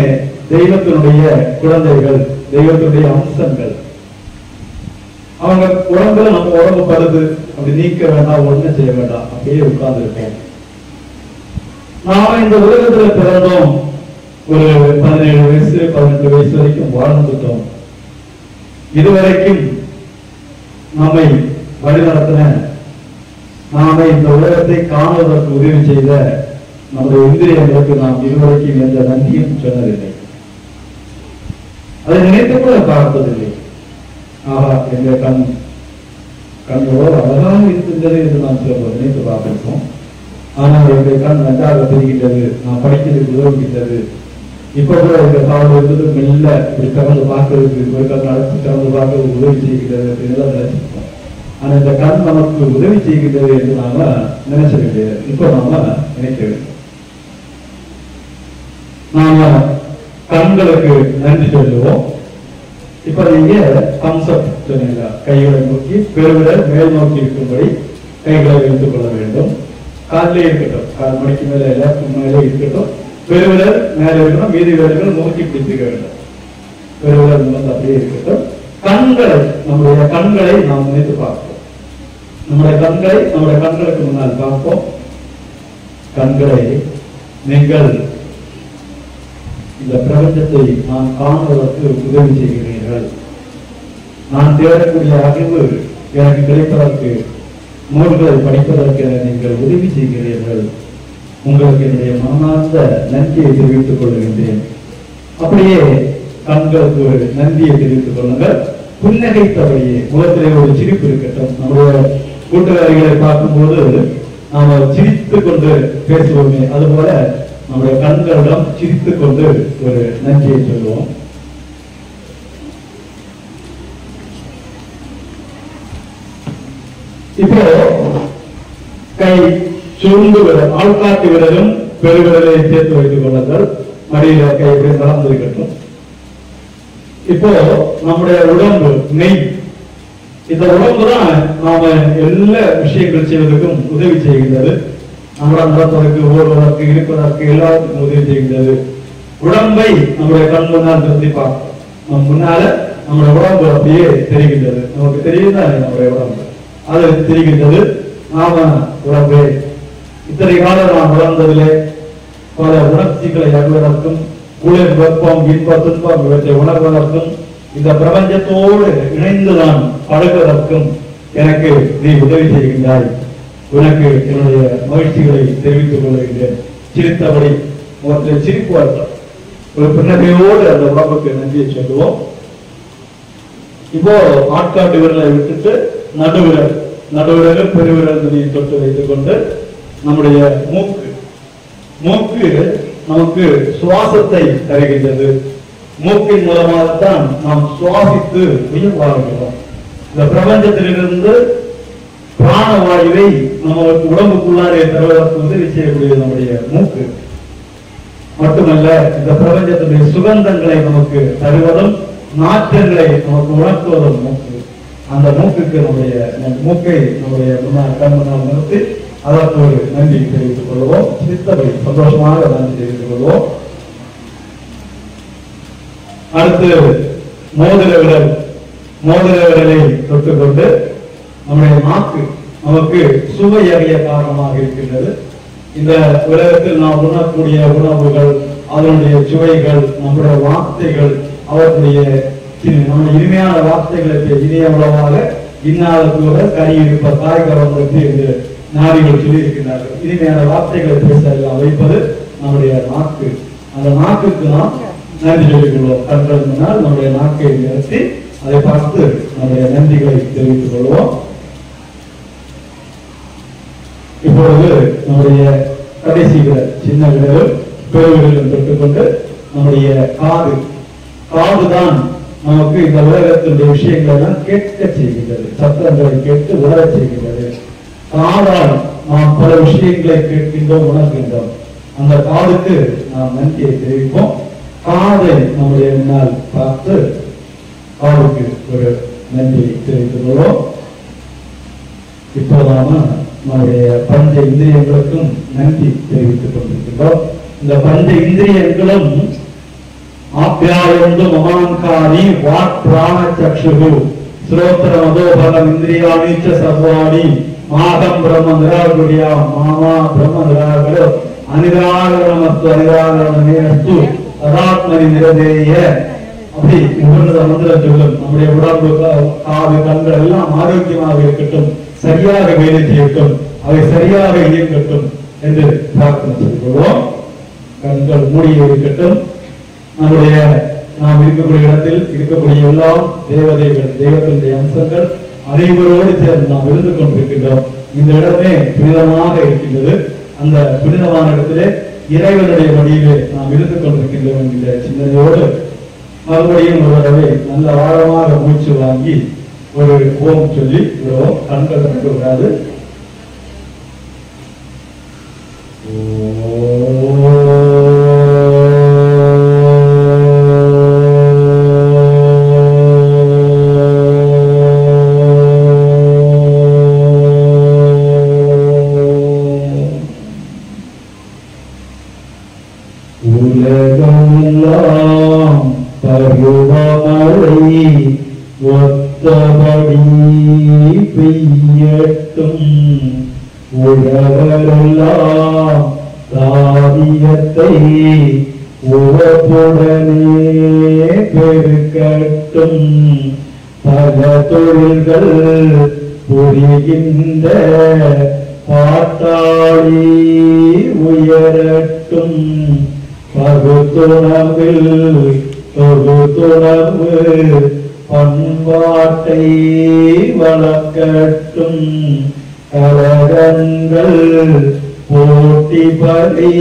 தெய்வத்தினுடைய குழந்தைகள், தெய்வத்தினுடைய அம்சங்கள். அவங்க உடம்புல நம்ம உடம்பு படுது, அப்படி நீக்க வேண்டாம், ஒண்ணு செய்ய வேண்டாம், அப்படியே உட்கார்ந்து இருக்கோம். நாம இந்த உலகத்துல பிறந்தோம். ஒரு 17 வயசு 18 வயசு வரைக்கும் வாழ்ந்துட்டோம். இதுவரைக்கும் நம்மை வழிநடத்தின, நாம இந்த உலகத்தை காணுவதற்கு உதவி செய்த நம்முடைய இந்திரியங்களுக்கு நாம் இதுவரைக்கும் எந்த நன்றியும் சொன்னதில்லை. அதை நினைத்து கூட பார்ப்பதில்லை. ஆஹா, எங்க கண் எவ்வளவு அழகாக இருக்கின்றது என்று நாம் சொல்வோம், நினைத்து பார்த்திருக்கோம். ஆனால் எங்க கண் நன்றாக தெரிகின்றது, நான் படிக்கிறதுக்கு உதவுகின்றது. இப்ப கூட எங்க காலம் இருந்தது மெல்ல இப்படி திறந்து பார்க்கறதுக்கு, ஒரு கண் நடத்தி திறந்து பார்க்கறதுக்கு உதவி செய்கின்றது அப்படின்னு தான் நினைச்சிருக்கோம். ஆனா இந்த கண் நமக்கு உதவி செய்கின்றது என்று நாம நினைச்ச வேண்டியது, இப்ப நாம நினைக்க வேண்டும். நாம கண்களுக்கு நன்றி சொல்லுவோம். இப்ப நீங்க கான்செப்ட் சொன்னீங்க, கைகளை நோக்கி பெருவிரல் மேல் நோக்கி இருக்கும்படி கைகளை வைத்துக் கொள்ள வேண்டும். காலிலே இருக்கட்டும், கால் மணிக்கு மேல எல்லாருக்கும் மேலே இருக்கட்டும். பெருவிரல் மேல இருக்கணும், மீதி விரல்கள் நோக்கி பிடித்துக்க வேண்டும். பெருவிரல் வந்து அப்படியே இருக்கட்டும். கண்களை, நம்முடைய கண்களை நாம் நினைத்து பார்ப்போம். நம்முடைய கண்களுக்கு முன்னால் பார்ப்போம். கண்களை நீங்கள் இந்த பிரபஞ்சத்தை நான் காணுவதற்கு உதவி செய்கிறீர்கள். நான் தேடக்கூடிய அறிவு எனக்கு கிடைப்பதற்கு, நூல்களை படிப்பதற்கு நீங்கள் உதவி செய்கிறீர்கள். உங்களுக்கு என்னுடைய மனமார்ந்த நன்றியை தெரிவித்துக் கொள்கின்றேன். அப்படியே கண்களுக்கு ஒரு நன்றியை தெரிவித்துக் கொள்ளுங்கள். புன்னகைத்தபடியே முகத்திலே ஒரு சிரிப்பு இருக்கட்டும். நம்முடைய கூட்டுக்காரிகளை பார்க்கும்போது நாம சிரித்துக் கொண்டு பேசுவோமே, அதுபோல நம்முடைய கண்களிடம் சிரித்துக் கொண்டு ஒரு நன்றியை சொல்லுவோம். இப்போ கை சுண்டு விரல், ஆள்காட்டு விரலும் பெருவிரலை சேர்த்து வைத்துக் கொள்ளுங்கள். மடியில கை எப்படி நடந்திருக்கட்டும். இப்போ நம்முடைய உடம்பு நெய், இந்த உடம்பு தான் நாம எல்லா விஷயங்கள் செய்வதற்கும் உதவி செய்கின்றது. நம்மளை நடப்பதற்கு, ஓடுவதற்கு, இருப்பதற்கு எல்லாருக்கும் உதவி செய்கின்றது. உடம்பை நம்முடைய கண் முன்னால் நிறுத்தி பார்ப்போம். நம் முன்னால நம்முடைய உடம்பு அப்படியே தெரிகின்றது. நமக்கு தெரியுதுதான் நம்முடைய உடம்பு, அது தெரிகின்றது. நாம உடம்பு இத்தனை காலம் நாம் வளர்ந்ததிலே பல உணர்ச்சிகளை அறிவதற்கும், குளிர், வெப்பம், இன்பம், துன்பம் இவற்றை உணர்வதற்கும், இந்த பிரபஞ்சத்தோடு இணைந்துதான் பழகுவதற்கும் எனக்கு நீ உதவி செய்கின்றாய். உனக்கு என்னுடைய மகிழ்ச்சிகளை தெரிவித்துக் கொள்கின்றேன். சிரித்தபடி முகத்தில் சிரிப்பு அர்த்தம். ஒரு பின்னகையோடு அந்த உடம்புக்கு நன்றியை சொல்லுவோம். இப்போ ஆட்காட்டு விரலை விட்டுட்டு நடுவிரல் பெருவிரல் துணியை தொட்டு வைத்துக் கொண்டு நம்முடைய மூக்கு நமக்கு சுவாசத்தை தருகின்றது. மூக்கின் மூலமாகத்தான் நாம் சுவாசித்து உயிர் வாழ்கிறோம். இந்த பிரபஞ்சத்திலிருந்து பிராணவாயுவை நம்ம உடம்புக்குள்ளாரே தருவதற்கு உதவி செய்யக்கூடிய நம்முடைய மூக்கு மட்டுமல்ல, இந்த பிரபஞ்சத்துடைய சுகந்தங்களை நமக்கு தருவதும், நாற்றங்களை நமக்கு உணர்த்துவதும் மூக்கு. அந்த மூக்குக்கு நம்முடைய மூக்கை நம்முடைய கண் முன்னால் நிறுத்தி அதற்கு ஒரு நன்றி தெரிவித்துக் கொள்வோம். சித்தபடி சந்தோஷமாக நன்றி தெரிவித்துக் கொள்வோம். அடுத்து மோதிர விரலை தொட்டுக்கொண்டு நம்முடைய நாக்கு நமக்கு சுவை அறிய காரணமாக இருக்கின்றது. இந்த உலகத்தில் நாம் உண்ணக்கூடிய உணவுகள், அதனுடைய சுவைகள், நம்முடைய வார்த்தைகள், அவர்களுடைய நம்ம இனிமையான வார்த்தைகளை இனிய உணவாக இன்னாத கூட கறி இருப்ப காய்கறம் என்று நாடிகள் சொல்லி இருக்கின்றார்கள். இனிமையான வார்த்தைகளை பேச வைப்பது நம்முடைய நாக்கு. அந்த நாக்குக்கு நாம் நன்றி சொல்லிக் கொள்வோம். கண்கள் முன்னால் நம்முடைய நாக்கை நிறுத்தி அதை பார்த்து நம்முடைய நன்றிகளை தெரிவித்துக் கொள்வோம். இப்பொழுது நம்முடைய கடைசி விரல், சின்ன விரலும் பெருவிரலும் தொட்டுக்கொண்டு நம்முடைய காதுதான் நமக்கு இந்த உலகத்தினுடைய விஷயங்களை எல்லாம் கேட்க செய்கின்றது. சத்தங்களை கேட்டு உணரச் செய்கின்றது. காதால் நாம் பல விஷயங்களை கேட்கின்றோம், உணர்கின்றோம். அந்த காதுக்கு நாம் நன்றியை தெரிவிப்போம். காதை நம்முடைய முன்னால் பார்த்து காதுக்கு ஒரு நன்றியை தெரிவித்துக் கொள்வோம். இப்போதான நம்முடைய பஞ்ச இந்திரியங்களுக்கும் நன்றி தெரிவித்துக் கொண்டிருக்கின்றோம். இந்த பஞ்ச இந்திரியங்களும் ஆப்யாயந்து மமாங்காரி வாக் பிராண சக்ஷுகு ஸ்ரோத்ர மதோபலம் இந்திரியாணி ச சர்வாணி மாகம் பிரம்ம நிராகுரியா மாமா பிரம்ம நிராகர அனிராகரணமஸ்து அனிராகரணமே அஸ்து ததாத்மனி நிரதேய. அப்படி மந்திரம் சொல்லும். நம்முடைய உடம்பு, காது, கண்கள் எல்லாம் ஆரோக்கியமாக இருக்கட்டும், சரியாக வேலை செய்யட்டும், அவை சரியாக இயங்கட்டும் என்று பிரார்த்தனை செய்கிறோம். கண்கள் மூடிய இருக்கட்டும். நம்முடைய நாம் இருக்கக்கூடிய இடத்தில் இருக்கக்கூடிய எல்லாம் தேவதைகள், தெய்வத்தினுடைய அம்சங்கள் அனைவரோடு சேர்ந்து நாம் இருந்து கொண்டிருக்கின்றோம். இந்த இடமே புனிதமாக இருக்கின்றது. அந்த புனிதமான இடத்திலே இறைவனுடைய வழியிலே நாம் இருந்து கொண்டிருக்கின்றோம் என்கிற சிந்தனையோடு மறுபடியும் ஒரு தடவை நல்ல ஆழமாக மூச்சு வாங்கி ஒரு ஓம் சொல்லி விடுவோம். கண்கள் கண்டு விடாது. பருவமழை ஒத்தபடி பெய்யட்டும் உழவரெல்லாம் தானியத்தை உறப்புடனே பெருக்கட்டும் பல தொழில்கள் புரிகின்ற பாட்டாளி உயரட்டும் பகுத்துணவில் தொகுத்துணர்வு பண்பாட்டை வளர்க்கட்டும் கழகங்கள் போட்டி பலி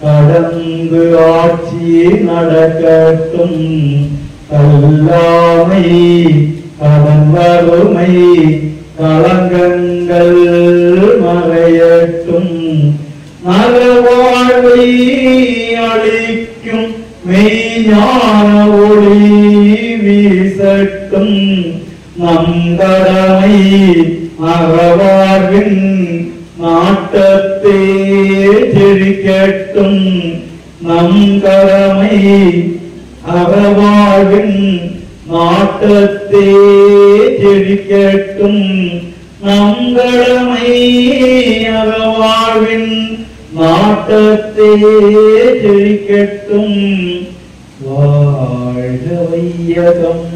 கடந்து ஆட்சி நடக்கட்டும் கல்லாமை கடன் வறுமை களங்கங்கள் மறையட்டும் நலவாழ்வை அளிக்கும் மெய்ஞான ஒளி வீசட்டும் நம் கடமை அறவாழ்வின் நாட்டத்தே செழிக்கட்டும் நம் கடமை அறவாழ்வின் நாட்டத்தே செழிக்கட்டும் நம் கடமை அறவாழ்வின் நாட்டத்தே செழிக்கட்டும் வாழ்க வையகம்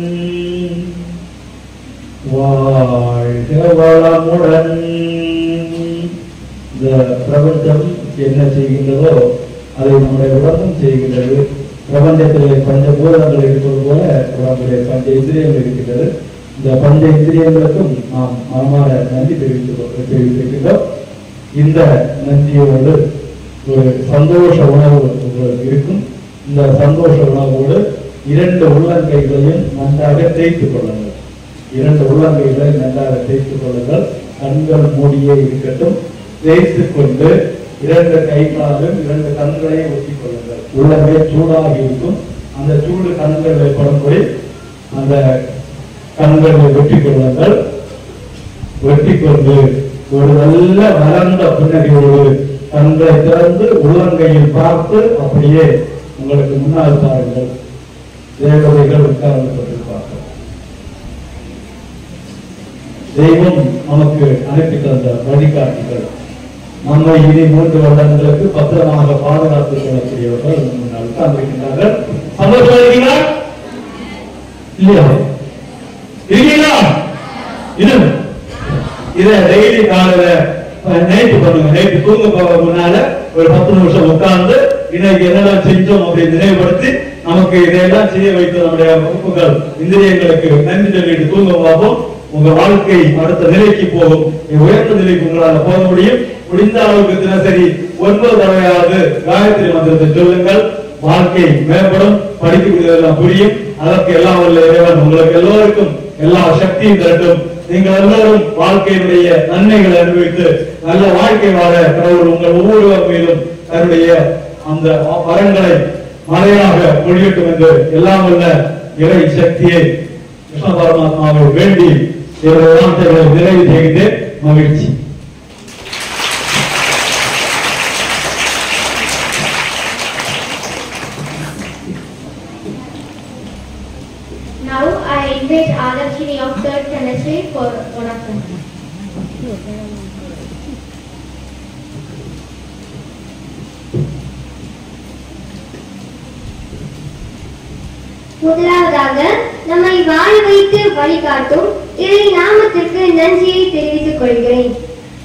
வாழ்க வளமுடன். இந்த பிரபஞ்சம் என்ன செய்கின்றதோ அதை நம்முடைய உடம்பும் செய்கின்றது. பிரபஞ்சத்திலே பஞ்சபூதங்கள் இருப்பது போல உடம்புடைய பஞ்ச இந்திரியங்கள் இருக்கின்றது. இந்த பஞ்ச இந்திரியங்களுக்கும் நாம் மனமாற நன்றி தெரிவித்திருக்கின்றோம். இந்த நன்றியோடு ஒரு சந்தோஷ உணவு உங்களுக்கு இருக்கும். இந்த சந்தோஷ உணவோடு 2 உள்ளங்கைகளையும் நன்றாக தேய்த்துக் கொள்ளுங்கள். 2 உள்ளங்கைகளை நன்றாக தேய்த்துக் கொள்ளுங்கள். கண்கள் மூடியே இருக்கட்டும். தேய்த்துக் கொண்டு 2 கைகளாலும் 2 கண்களையும் ஒட்டிக் கொள்ளுங்கள். உள்ளங்கை சூடாக இருக்கும். அந்த சூடு கண்களை படும்படி அந்த கண்களை வெட்டிக் கொள்ளுங்கள். வெட்டிக்கொண்டு ஒரு நல்ல வளர்ந்த பின்னணியோடு கண்களை திறந்து உள்ளங்கையில் பார்த்து அப்படியே உங்களுக்கு முன்னால் பாருங்கள். தேவதைகள் உட்கார்ந்துள்ளார்கள். தெய்வம் நமக்கு அனுப்பி தந்த வழிகாட்டிகள் நம்மை இனி 3 வருடங்களுக்கு பத்திரமாக பாதுகாத்துக் கொள்ளக்கூடியவர்கள் முன்னால் உட்கார்ந்திருக்கின்றார்கள். சந்தோஷமா இருக்கீங்களா? இல்லையா? இருக்கீங்களா? இத டெய்லி காலையில நைட்டு பண்ணுங்க. நைட்டு தூங்க போக முன்னால ஒரு 10 நிமிஷம் உட்கார்ந்து இன்னைக்கு என்னெல்லாம் செஞ்சோம் அப்படின்னு நினைவுபடுத்தி நமக்கு இதையெல்லாம் செய்ய வைத்த நம்முடைய உறுப்புகள் இந்திரியங்களுக்கு நன்றி சொல்லிட்டு தூங்க பார்ப்போம். உங்க வாழ்க்கை அடுத்த நிலைக்கு போகும். உயர்ந்த நிலைக்கு உங்களால் போக முடியும். முடிந்த அளவுக்கு தினசரி 9 தடவையாவது காயத்ரி மந்திரத்தை சொல்லுங்கள். வாழ்க்கை மேம்படும். படிக்கக்கூடியதெல்லாம் புரியும். அதற்கு எல்லாம் உள்ள இறைவன் உங்களுக்கு எல்லோருக்கும் எல்லா சக்தியும் தரட்டும். நீங்கள் எல்லோரும் வாழ்க்கையினுடைய நன்மைகளை அனுபவித்து நல்ல வாழ்க்கை வாழ கடவுள் உங்கள் ஒவ்வொருவர் மீதும் தன்னுடைய அந்த வரங்களை மழையாக பொழியட்டும் என்று எல்லாம் உள்ள இறை சக்தியை கிருஷ்ண பரமாத்மாவை வேண்டி இவருடைய வார்த்தைகளை நிறைவு செய்து மகிழ்ச்சி. Now I invite Adakshini of 3rd semester for one of them. முதலாவதாக நம்மை வாழ வைத்து வழிகாட்டும் இறை நாமத்திற்கு நன்றியை தெரிவித்துக் கொள்கிறேன்.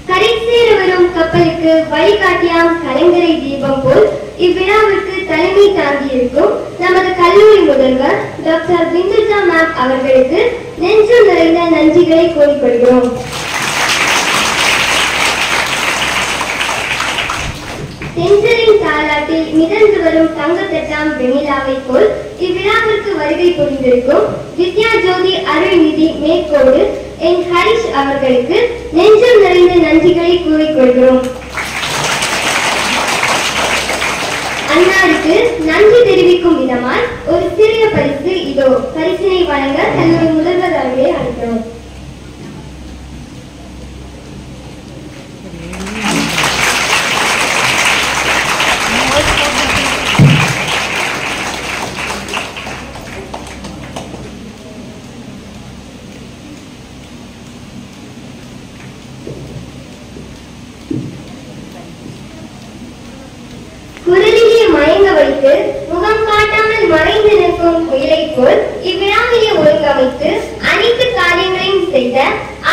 கரைசேர வரும் கப்பலுக்கு வழிகாட்டியாம் கலைஞரை தீபம் போல் இவ்விழாவிற்கு தலைமை தாங்கியிருக்கும் நமது கல்லூரி முதல்வர் டாக்டர் பிந்துஜா மேம் அவர்களுக்கு நெஞ்சு நிறைந்த நன்றிகளை கூறிக்கொள்கிறோம். தென்றலின் தாலாட்டில் மிதந்து வரும் தங்கத்தட்டாம் வெண்ணிலாவை போல் இவ்விழாவிற்கு வருகை புரிந்திருக்கும் வித்யா ஜோதி அருள்நிதி மேற்கோடு என் ஹரிஷ் அவர்களுக்கு நெஞ்சம் நிறைந்த நன்றிகளை கூறிக்கொள்கிறோம். அன்னாருக்கு நன்றி தெரிவிக்கும் விதமாய் ஒரு சிறிய பரிசு இதோ. பரிசினை வழங்க கல்லூரி முதல்வர் அவர்களை அழைக்கிறோம். போல் இவ்விழாவினை ஒருங்கமைத்து அனைத்து காரியங்களையும் செய்த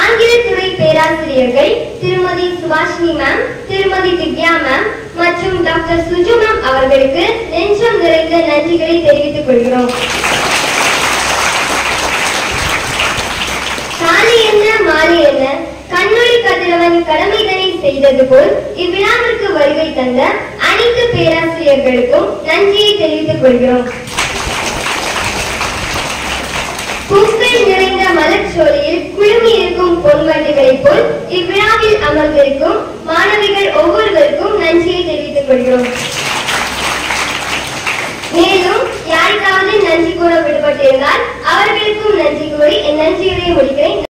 ஆங்கில துறை பேராசிரியர்கள் திருமதி சுபாஷினி மேம், திருமதி திவ்யா மேம் மற்றும் டாக்டர் சுஜு மேம் அவர்களுக்கு நெஞ்சம் நிறைந்த நன்றிகளை தெரிவித்துக் கொள்கிறோம். காலை என்ன மாலை என்ன கண்ணொளி கதிரவன் கடமைதனை செய்தது போல் இவ்விழாவிற்கு வருகை தந்த அனைத்து பேராசிரியர்களுக்கும் நன்றியை தெரிவித்துக் கொள்கிறோம். பூக்கள் நிறைந்த மலர்ச்சோலையில் குழுமி இருக்கும் பொன்வண்டுகளைப் போல் இவ்விழாவில் அமர்ந்திருக்கும் மாணவிகள் ஒவ்வொருவருக்கும் நன்றியை தெரிவித்துக் கொள்கிறோம். மேலும் யாருக்காவது நன்றி கூற விடுபட்டிருந்தால் அவர்களுக்கும் நன்றி கூறி என் நன்றியை முடிக்கிறேன்.